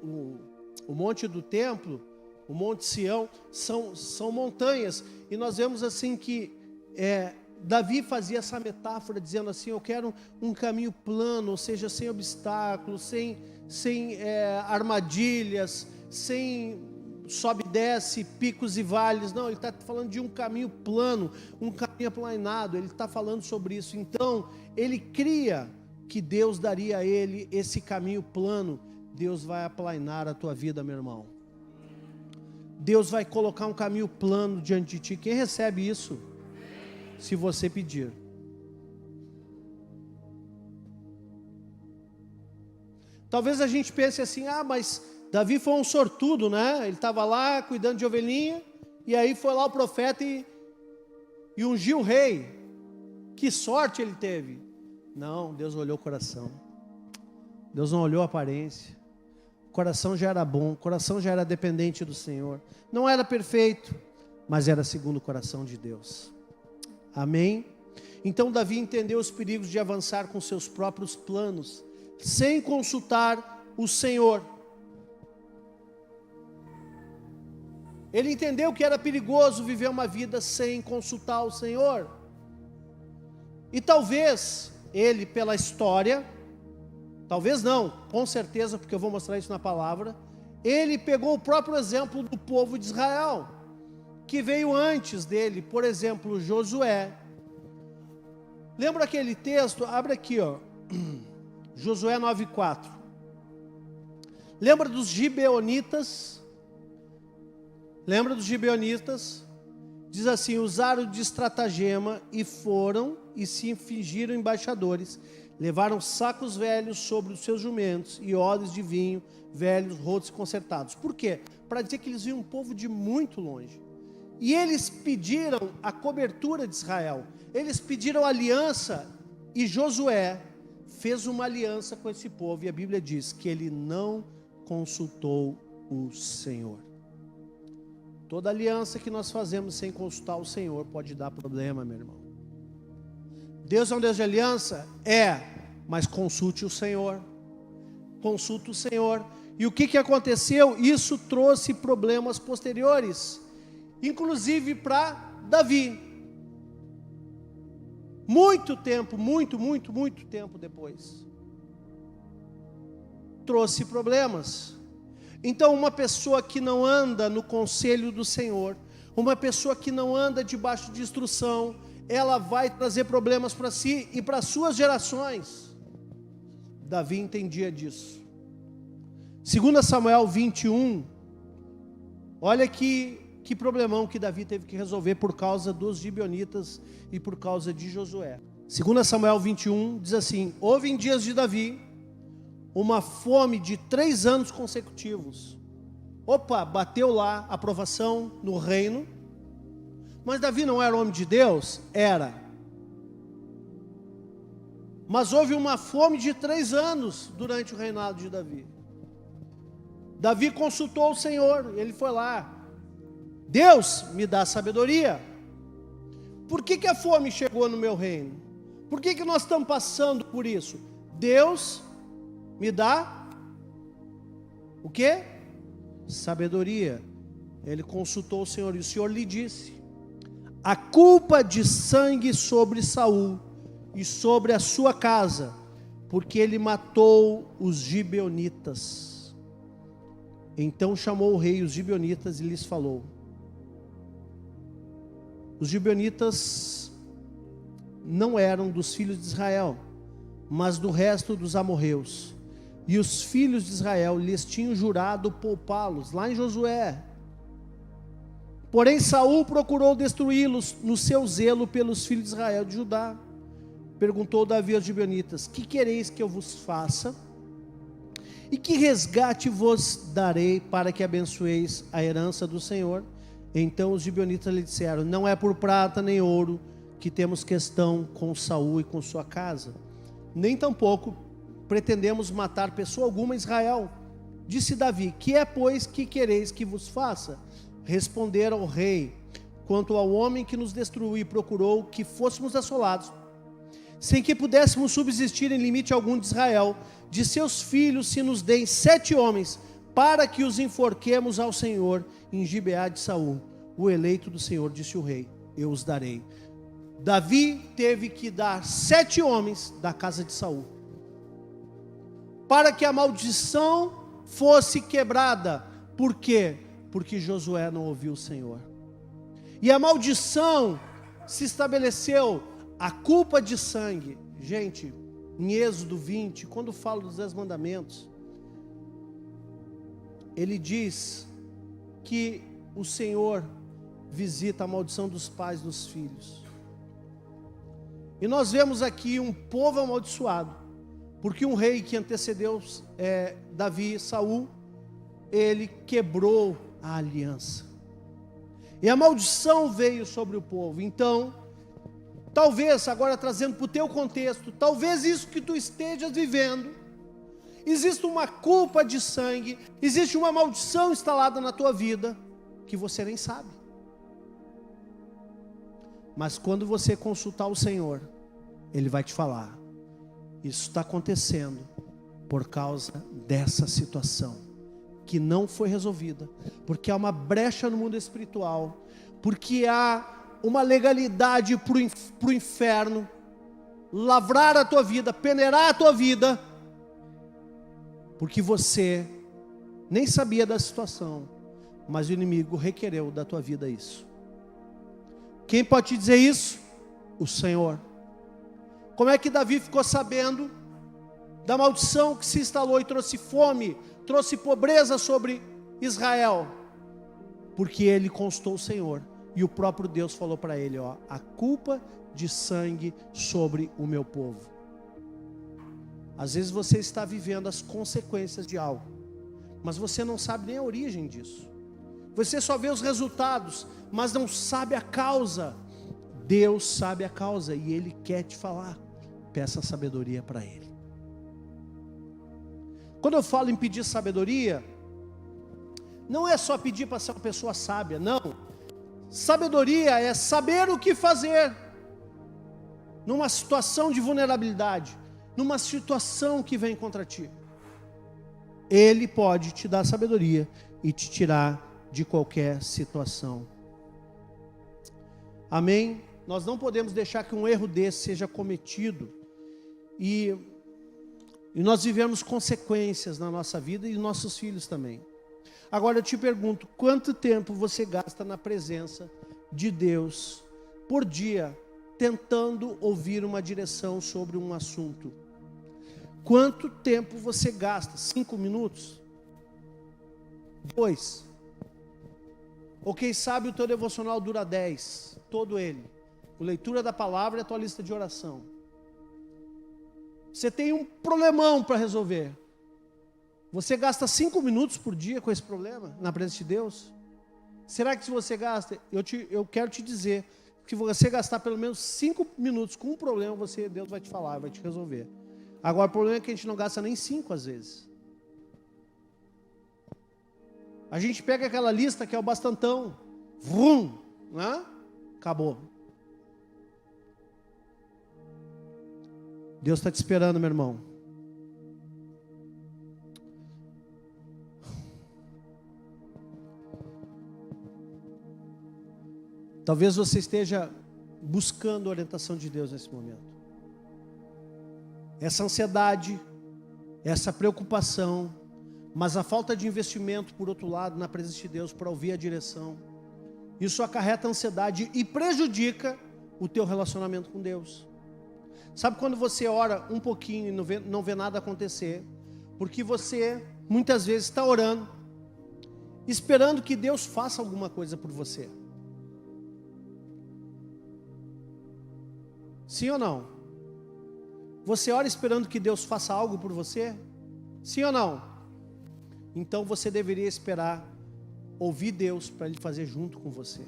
o monte do templo, o Monte Sião, são montanhas. E nós vemos assim que Davi fazia essa metáfora, dizendo assim: eu quero um caminho plano, ou seja, sem obstáculos, sem armadilhas, sem sobe e desce, picos e vales. Não, ele está falando de um caminho plano, um caminho aplanado. Ele está falando sobre isso. Então, ele cria que Deus daria a ele esse caminho plano. Deus vai aplanar a tua vida, meu irmão. Deus vai colocar um caminho plano diante de ti. Quem recebe isso? Se você pedir. Talvez a gente pense assim: mas Davi foi um sortudo, né? Ele estava lá cuidando de ovelhinha, e aí foi lá o profeta e ungiu o rei. Que sorte ele teve. Não, Deus olhou o coração. Deus não olhou a aparência. O coração já era bom, o coração já era dependente do Senhor. Não era perfeito, mas era segundo o coração de Deus. Amém? Então Davi entendeu os perigos de avançar com seus próprios planos, sem consultar o Senhor. Ele entendeu que era perigoso viver uma vida sem consultar o Senhor. E talvez ele, pela história, talvez não, com certeza, porque eu vou mostrar isso na palavra, ele pegou o próprio exemplo do povo de Israel, que veio antes dele, por exemplo, Josué. Lembra aquele texto? Abre aqui, Josué 9:4. Lembra dos gibeonitas? Lembra dos gibeonitas? Diz assim: usaram de estratagema e foram e se fingiram embaixadores. Levaram sacos velhos sobre os seus jumentos e odres de vinho velhos, rotos e consertados. Por quê? Para dizer que eles viam um povo de muito longe. E eles pediram a cobertura de Israel. Eles pediram aliança, e Josué fez uma aliança com esse povo. E a Bíblia diz que ele não consultou o Senhor. Toda aliança que nós fazemos sem consultar o Senhor pode dar problema, meu irmão. Deus é um Deus de aliança? Mas consulte o Senhor. Consulte o Senhor. E o que aconteceu? Isso trouxe problemas posteriores, inclusive para Davi. Muito tempo, muito tempo depois, trouxe problemas. Então, uma pessoa que não anda no conselho do Senhor, uma pessoa que não anda debaixo de instrução, ela vai trazer problemas para si e para suas gerações. Davi entendia disso. 2 Samuel 21, olha que problemão que Davi teve que resolver por causa dos gibeonitas e por causa de Josué. 2 Samuel 21 diz assim: houve em dias de Davi uma fome de 3 anos consecutivos. Bateu lá a aprovação no reino. Mas Davi não era homem de Deus? Era. Mas houve uma fome de 3 anos durante o reinado de Davi. Davi consultou o Senhor, ele foi lá: Deus, me dá sabedoria. Por que a fome chegou no meu reino? Por que nós estamos passando por isso? Deus, me dá o quê? Sabedoria. Ele consultou o Senhor e o Senhor lhe disse: a culpa de sangue sobre Saul e sobre a sua casa, porque ele matou os gibeonitas. Então chamou o rei os gibeonitas e lhes falou. Os gibeonitas não eram dos filhos de Israel, mas do resto dos amorreus. E os filhos de Israel lhes tinham jurado poupá-los, lá em Josué. Porém Saul procurou destruí-los no seu zelo pelos filhos de Israel de Judá. Perguntou Davi aos gibeonitas: que quereis que eu vos faça? E que resgate vos darei para que abençoeis a herança do Senhor? Então os gibeonitas lhe disseram: não é por prata nem ouro que temos questão com Saul e com sua casa, nem tampouco pretendemos matar pessoa alguma em Israel. Disse Davi: que é, pois, que quereis que vos faça? Responderam ao rei: quanto ao homem que nos destruiu e procurou que fôssemos assolados, sem que pudéssemos subsistir em limite algum de Israel, de seus filhos se nos deem 7 homens, para que os enforquemos ao Senhor em Gibeá de Saul. O eleito do Senhor, disse o rei, eu os darei. Davi teve que dar 7 homens da casa de Saul, para que a maldição fosse quebrada. Por quê? Porque Josué não ouviu o Senhor. E a maldição se estabeleceu, a culpa de sangue. Gente, em Êxodo 20, quando fala dos 10 mandamentos, ele diz que o Senhor visita a maldição dos pais dos filhos. E nós vemos aqui um povo amaldiçoado, porque um rei que antecedeu Davi, Saul, ele quebrou a aliança. E a maldição veio sobre o povo. Então, talvez, agora trazendo para o teu contexto, talvez isso que tu estejas vivendo, existe uma culpa de sangue, existe uma maldição instalada na tua vida, que você nem sabe. Mas quando você consultar o Senhor, Ele vai te falar, isso está acontecendo por causa dessa situação, que não foi resolvida, porque há uma brecha no mundo espiritual, porque há uma legalidade para o inferno lavrar a tua vida, peneirar a tua vida, porque você nem sabia da situação, mas o inimigo requereu da tua vida isso. Quem pode te dizer isso? O Senhor. Como é que Davi ficou sabendo da maldição que se instalou e trouxe fome, trouxe pobreza sobre Israel? Porque ele consultou o Senhor, e o próprio Deus falou para ele, a culpa de sangue sobre o meu povo. Às vezes você está vivendo as consequências de algo, mas você não sabe nem a origem disso. Você só vê os resultados, mas não sabe a causa. Deus sabe a causa e Ele quer te falar. Peça sabedoria para Ele. Quando eu falo em pedir sabedoria, não é só pedir para ser uma pessoa sábia, não. Sabedoria é saber o que fazer numa situação de vulnerabilidade, numa situação que vem contra ti. Ele pode te dar sabedoria e te tirar de qualquer situação. Amém? Nós não podemos deixar que um erro desse seja cometido e nós vivemos consequências na nossa vida e nossos filhos também. Agora eu te pergunto, quanto tempo você gasta na presença de Deus por dia, tentando ouvir uma direção sobre um assunto? Quanto tempo você gasta? 5 minutos? 2? Ou quem sabe o teu devocional dura 10, todo ele. A leitura da palavra e a tua lista de oração. Você tem um problemão para resolver. Você gasta 5 minutos por dia com esse problema na presença de Deus? Será que se você gasta, eu quero te dizer, que você gastar pelo menos 5 minutos com um problema, Deus vai te falar, vai te resolver. Agora o problema é que a gente não gasta nem 5 às vezes. A gente pega aquela lista que é o bastantão, vrum, né? Acabou. Deus está te esperando, meu irmão. Talvez você esteja buscando a orientação de Deus nesse momento. Essa ansiedade, essa preocupação, mas a falta de investimento, por outro lado, na presença de Deus, para ouvir a direção, isso acarreta ansiedade e prejudica o teu relacionamento com Deus. Sabe quando você ora um pouquinho e não vê nada acontecer? Porque você, muitas vezes, está orando, esperando que Deus faça alguma coisa por você. Sim ou não? Você ora esperando que Deus faça algo por você? Sim ou não? Então você deveria esperar ouvir Deus para Ele fazer junto com você.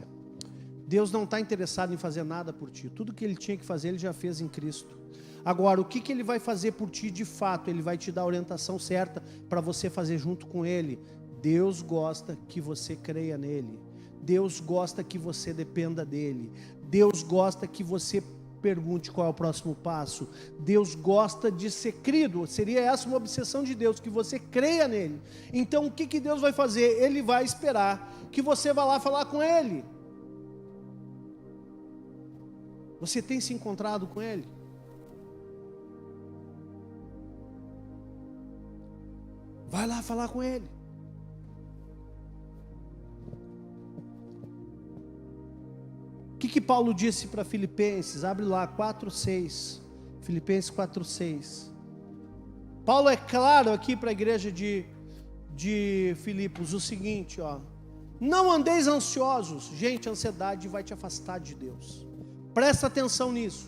Deus não está interessado em fazer nada por ti. Tudo que Ele tinha que fazer, Ele já fez em Cristo. Agora, o que Ele vai fazer por ti de fato? Ele vai te dar a orientação certa para você fazer junto com Ele. Deus gosta que você creia nele. Deus gosta que você dependa dEle. Deus gosta que você pergunte qual é o próximo passo. Deus gosta de ser crido. Seria essa uma obsessão de Deus, que você creia nele. Então o que Deus vai fazer? Ele vai esperar que você vá lá falar com ele. Você tem se encontrado com ele? Vai lá falar com ele. O que Paulo disse para Filipenses? Abre lá, 4:6. Filipenses 4:6. Paulo é claro aqui para a igreja de Filipos o seguinte, ó. Não andeis ansiosos. Gente, a ansiedade vai te afastar de Deus. Presta atenção nisso.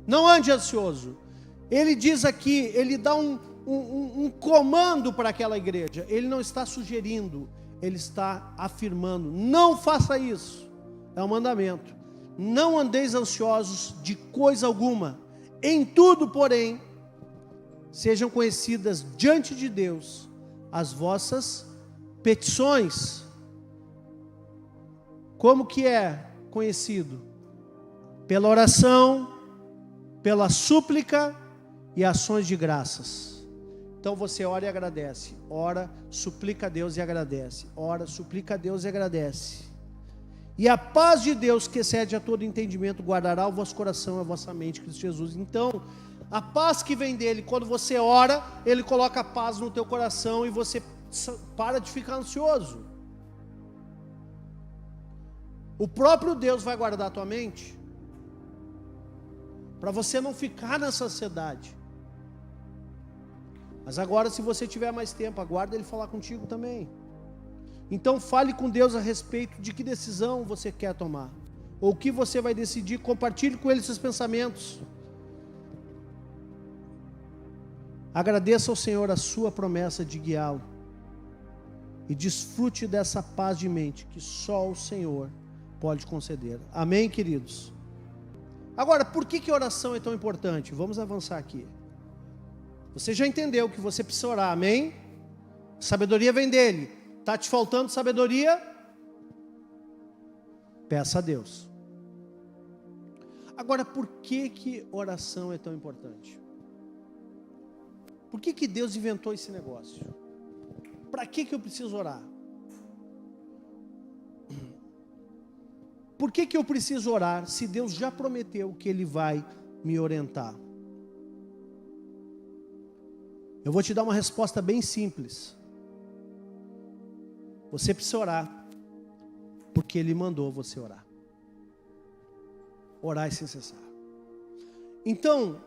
Não ande ansioso. Ele diz aqui, ele dá um comando para aquela igreja. Ele não está sugerindo, ele está afirmando. Não faça isso. É um mandamento. Não andeis ansiosos de coisa alguma. Em tudo, porém, sejam conhecidas diante de Deus as vossas petições. Como que é conhecido? Pela oração, pela súplica e ações de graças. Então você ora e agradece. Ora, suplica a Deus e agradece. Ora, suplica a Deus e agradece. E a paz de Deus, que excede a todo entendimento, guardará o vosso coração e a vossa mente, Cristo Jesus. Então, a paz que vem dele, quando você ora, ele coloca a paz no teu coração e você para de ficar ansioso. O próprio Deus vai guardar a tua mente, para você não ficar nessa ansiedade. Mas agora, se você tiver mais tempo, aguarda ele falar contigo também. Então fale com Deus a respeito de que decisão você quer tomar, ou o que você vai decidir. Compartilhe com Ele seus pensamentos. Agradeça ao Senhor a sua promessa de guiá-lo, e desfrute dessa paz de mente que só o Senhor pode conceder. Amém, queridos? Agora, por que a oração é tão importante? Vamos avançar aqui. Você já entendeu que você precisa orar, amém? Sabedoria vem dele. Está te faltando sabedoria? Peça a Deus. Agora, por que oração é tão importante? Por que Deus inventou esse negócio? Para que eu preciso orar? Por que eu preciso orar se Deus já prometeu que Ele vai me orientar? Eu vou te dar uma resposta bem simples. Você precisa orar, porque Ele mandou você orar. Orar é sem cessar. Então,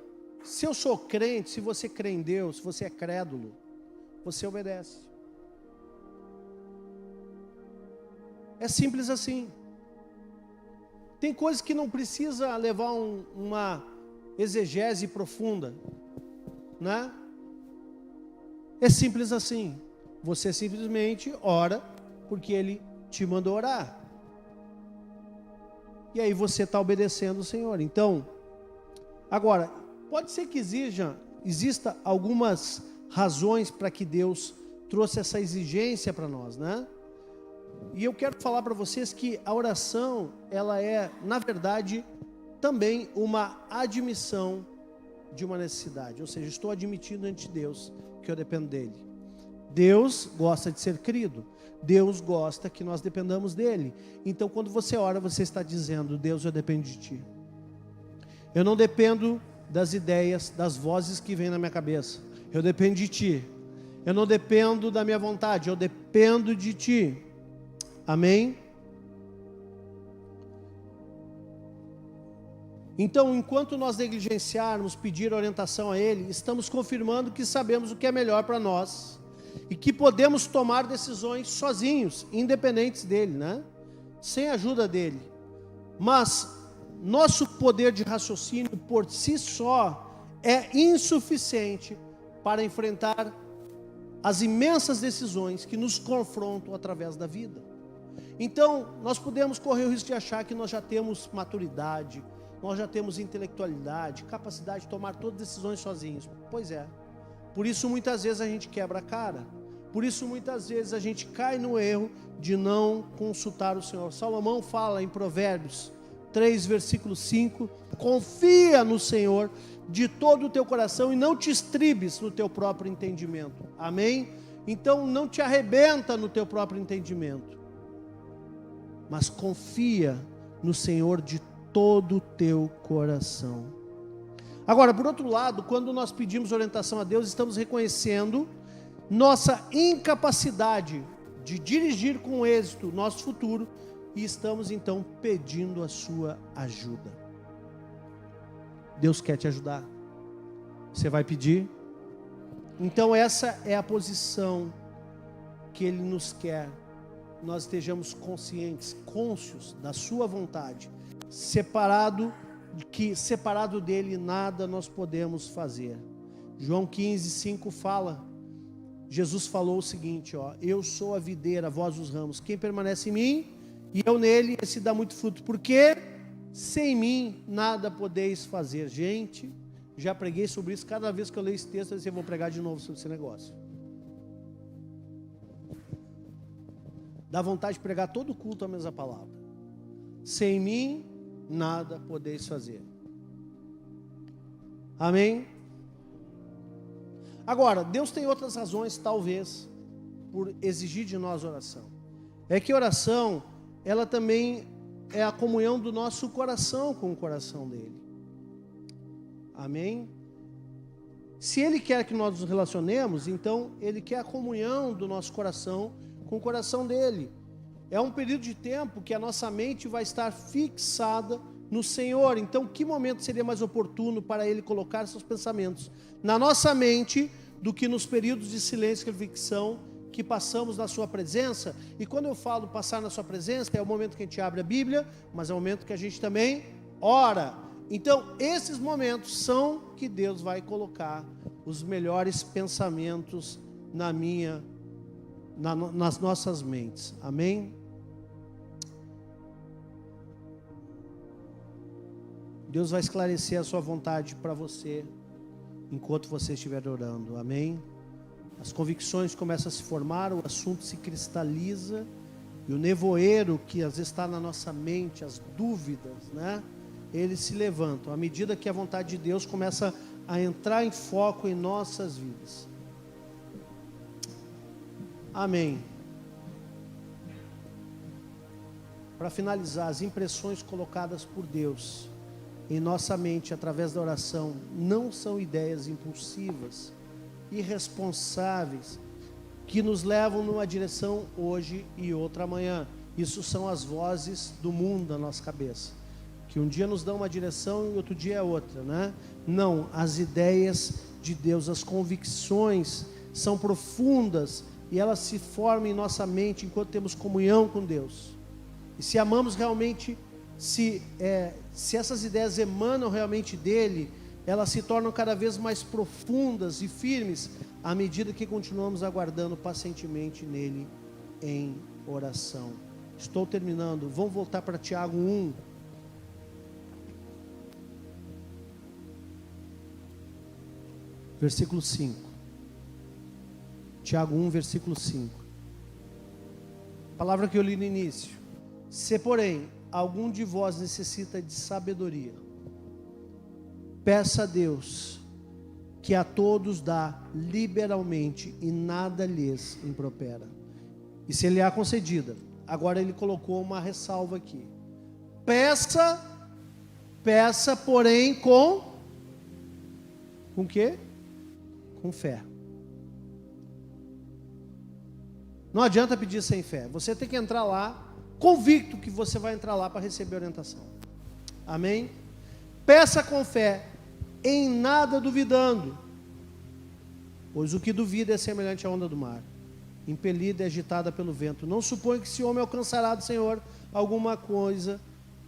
se eu sou crente, se você crê em Deus, se você é crédulo, você obedece. É simples assim. Tem coisas que não precisa levar uma exegese profunda, né? É simples assim. Você simplesmente ora porque Ele te mandou orar. E aí você está obedecendo o Senhor. Então, agora, pode ser que exista algumas razões para que Deus trouxe essa exigência para nós, né? E eu quero falar para vocês que a oração, ela é, na verdade, também uma admissão de uma necessidade. Ou seja, estou admitindo ante Deus que eu dependo dEle. Deus gosta de ser querido. Deus gosta que nós dependamos dEle. Então, quando você ora, você está dizendo: Deus, eu dependo de Ti. Eu não dependo das ideias, das vozes que vêm na minha cabeça. Eu dependo de Ti. Eu não dependo da minha vontade, eu dependo de Ti. Amém? Então, enquanto nós negligenciarmos pedir orientação a Ele, estamos confirmando que sabemos o que é melhor para nós e que podemos tomar decisões sozinhos, independentes dEle, né? Sem a ajuda dEle. Mas nosso poder de raciocínio por si só é insuficiente para enfrentar as imensas decisões que nos confrontam através da vida. Então, nós podemos correr o risco de achar que nós já temos maturidade, nós já temos intelectualidade, capacidade de tomar todas as decisões sozinhos. Pois é. Por isso muitas vezes a gente quebra a cara. Por isso muitas vezes a gente cai no erro de não consultar o Senhor. Salomão fala em Provérbios 3, versículo 5, Confia no Senhor de todo o teu coração e não te estribes no teu próprio entendimento. Amém? Então não te arrebenta no teu próprio entendimento, mas confia no Senhor de todo o teu coração. Agora, por outro lado, quando nós pedimos orientação a Deus, estamos reconhecendo nossa incapacidade de dirigir com êxito o nosso futuro e estamos então pedindo a sua ajuda. Deus quer te ajudar. Você vai pedir? Então essa é a posição que Ele nos quer. Nós estejamos conscientes, cônscios da sua vontade, separado dele nada nós podemos fazer. João 15:5 fala, Jesus falou o seguinte, eu sou a videira, vós os ramos, quem permanece em mim e eu nele, esse dá muito fruto, porque sem mim nada podeis fazer. Gente, já preguei sobre isso, cada vez que eu leio esse texto, eu vou pregar de novo sobre esse negócio. Dá vontade de pregar todo o culto a mesma palavra. Sem mim nada podeis fazer. Amém? Agora, Deus tem outras razões, talvez, por exigir de nós oração. É que oração, ela também é a comunhão do nosso coração com o coração dele. Amém? Se Ele quer que nós nos relacionemos, então Ele quer a comunhão do nosso coração com o coração dele. É um período de tempo que a nossa mente vai estar fixada no Senhor. Então, que momento seria mais oportuno para Ele colocar seus pensamentos na nossa mente do que nos períodos de silêncio e reflexão que passamos na sua presença? E quando eu falo passar na sua presença, é o momento que a gente abre a Bíblia, mas é o momento que a gente também ora. Então, esses momentos são que Deus vai colocar os melhores pensamentos nas nossas mentes. Amém? Deus vai esclarecer a sua vontade para você enquanto você estiver orando. Amém? As convicções começam a se formar, o assunto se cristaliza e o nevoeiro que às vezes está na nossa mente, as dúvidas, né? Eles se levantam à medida que a vontade de Deus começa a entrar em foco em nossas vidas. Amém. Para finalizar, as impressões colocadas por Deus em nossa mente através da oração não são ideias impulsivas, irresponsáveis, que nos levam numa direção hoje e outra amanhã. Isso são as vozes do mundo na nossa cabeça, que um dia nos dão uma direção e outro dia é outra, né? Não, as ideias de Deus, as convicções são profundas e elas se formam em nossa mente enquanto temos comunhão com Deus. E se amamos realmente, se essas ideias emanam realmente dele, elas se tornam cada vez mais profundas e firmes à medida que continuamos aguardando pacientemente nele em oração. Estou terminando, vamos voltar para Tiago 1. Versículo 5. Tiago 1, versículo 5. Palavra que eu li no início. Se, porém, algum de vós necessita de sabedoria, peça a Deus, que a todos dá liberalmente e nada lhes impropera. E se lhe há concedida, agora ele colocou uma ressalva aqui. Peça, porém, com quê? Com fé. Não adianta pedir sem fé. Você tem que entrar lá, convicto que você vai entrar lá para receber orientação. Amém? Peça com fé, em nada duvidando, pois o que duvida é semelhante à onda do mar, impelida e agitada pelo vento. Não suponha que esse homem alcançará do Senhor alguma coisa.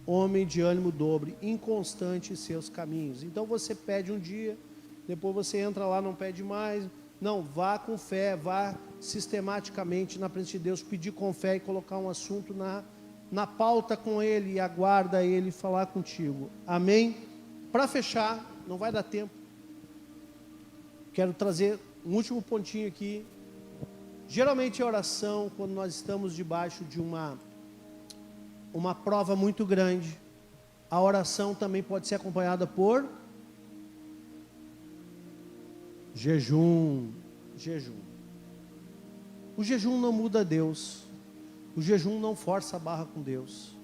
Homem de ânimo dobre, inconstante em seus caminhos. Então você pede um dia, depois você entra lá, não pede mais. Não, vá com fé, vá sistematicamente na presença de Deus, pedir com fé e colocar um assunto na pauta com Ele e aguarda Ele falar contigo. Amém? Para fechar, não vai dar tempo, quero trazer um último pontinho aqui. Geralmente a oração, quando nós estamos debaixo de uma prova muito grande, a oração também pode ser acompanhada por jejum. Jejum. O jejum não muda Deus. O jejum não força a barra com Deus.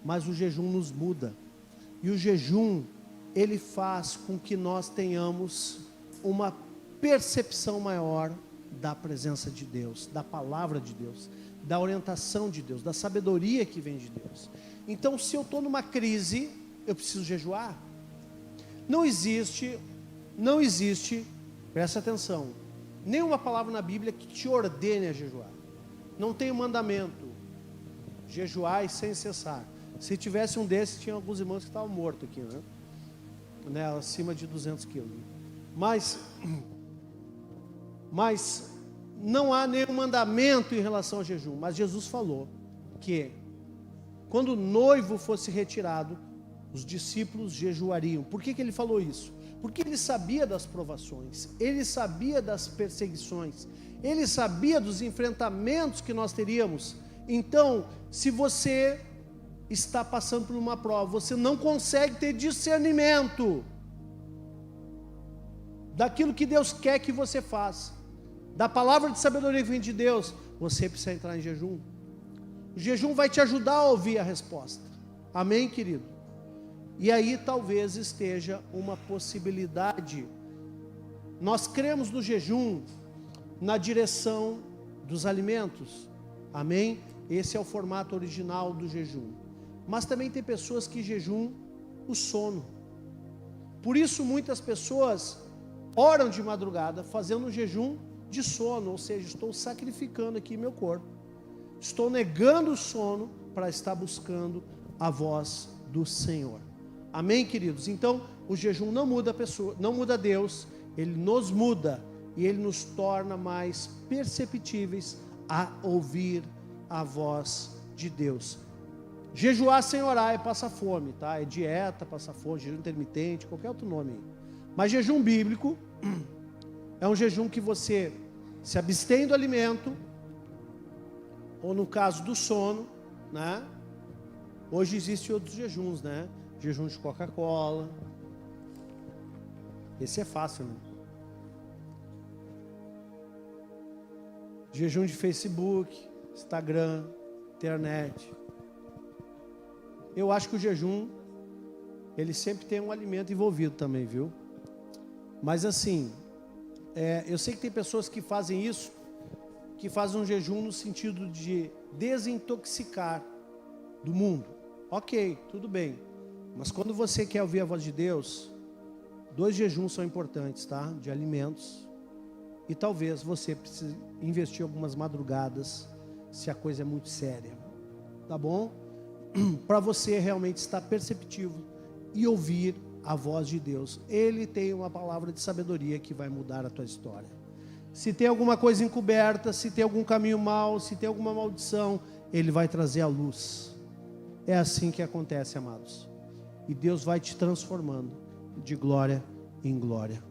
Mas o jejum nos muda. E o jejum, ele faz com que nós tenhamos uma percepção maior da presença de Deus, da palavra de Deus, da orientação de Deus, da sabedoria que vem de Deus. Então, se eu estou numa crise, eu preciso jejuar. Não existe, presta atenção, nenhuma palavra na Bíblia que te ordene a jejuar. Não tem um mandamento, jejuar e sem cessar. Se tivesse um desses, tinha alguns irmãos que estavam mortos aqui, né? Acima de 200 quilos. Mas não há nenhum mandamento em relação ao jejum. Mas Jesus falou que quando o noivo fosse retirado, os discípulos jejuariam. Por que ele falou isso? Porque ele sabia das provações, ele sabia das perseguições, ele sabia dos enfrentamentos que nós teríamos. Então, se você está passando por uma prova, você não consegue ter discernimento daquilo que Deus quer que você faça, da palavra de sabedoria que vem de Deus, você precisa entrar em jejum. O jejum vai te ajudar a ouvir a resposta. Amém, querido? E aí talvez esteja uma possibilidade. Nós cremos no jejum na direção dos alimentos. Amém? Esse é o formato original do jejum. Mas também tem pessoas que jejuam o sono. Por isso muitas pessoas oram de madrugada fazendo um jejum de sono, ou seja, estou sacrificando aqui meu corpo. Estou negando o sono para estar buscando a voz do Senhor. Amém, queridos? Então, o jejum não muda a pessoa, não muda Deus, ele nos muda e ele nos torna mais perceptíveis a ouvir a voz de Deus. Jejuar sem orar é passar fome, tá? É dieta, passar fome, jejum intermitente, qualquer outro nome aí. Mas jejum bíblico é um jejum que você se abstém do alimento, ou no caso do sono, né? Hoje existem outros jejuns, né? Jejum de Coca-Cola. Esse é fácil, né? Jejum de Facebook, Instagram, internet. Eu acho que o jejum, ele sempre tem um alimento envolvido também, viu? Mas assim, eu sei que tem pessoas que fazem isso, que fazem um jejum no sentido de desintoxicar do mundo. Ok, tudo bem. Mas quando você quer ouvir a voz de Deus, 2 jejuns são importantes, tá? De alimentos. E talvez você precise investir algumas madrugadas, se a coisa é muito séria. Tá bom? Para você realmente estar perceptivo e ouvir a voz de Deus. Ele tem uma palavra de sabedoria que vai mudar a tua história. Se tem alguma coisa encoberta, se tem algum caminho mau, se tem alguma maldição, Ele vai trazer a luz. É assim que acontece, amados. E Deus vai te transformando de glória em glória.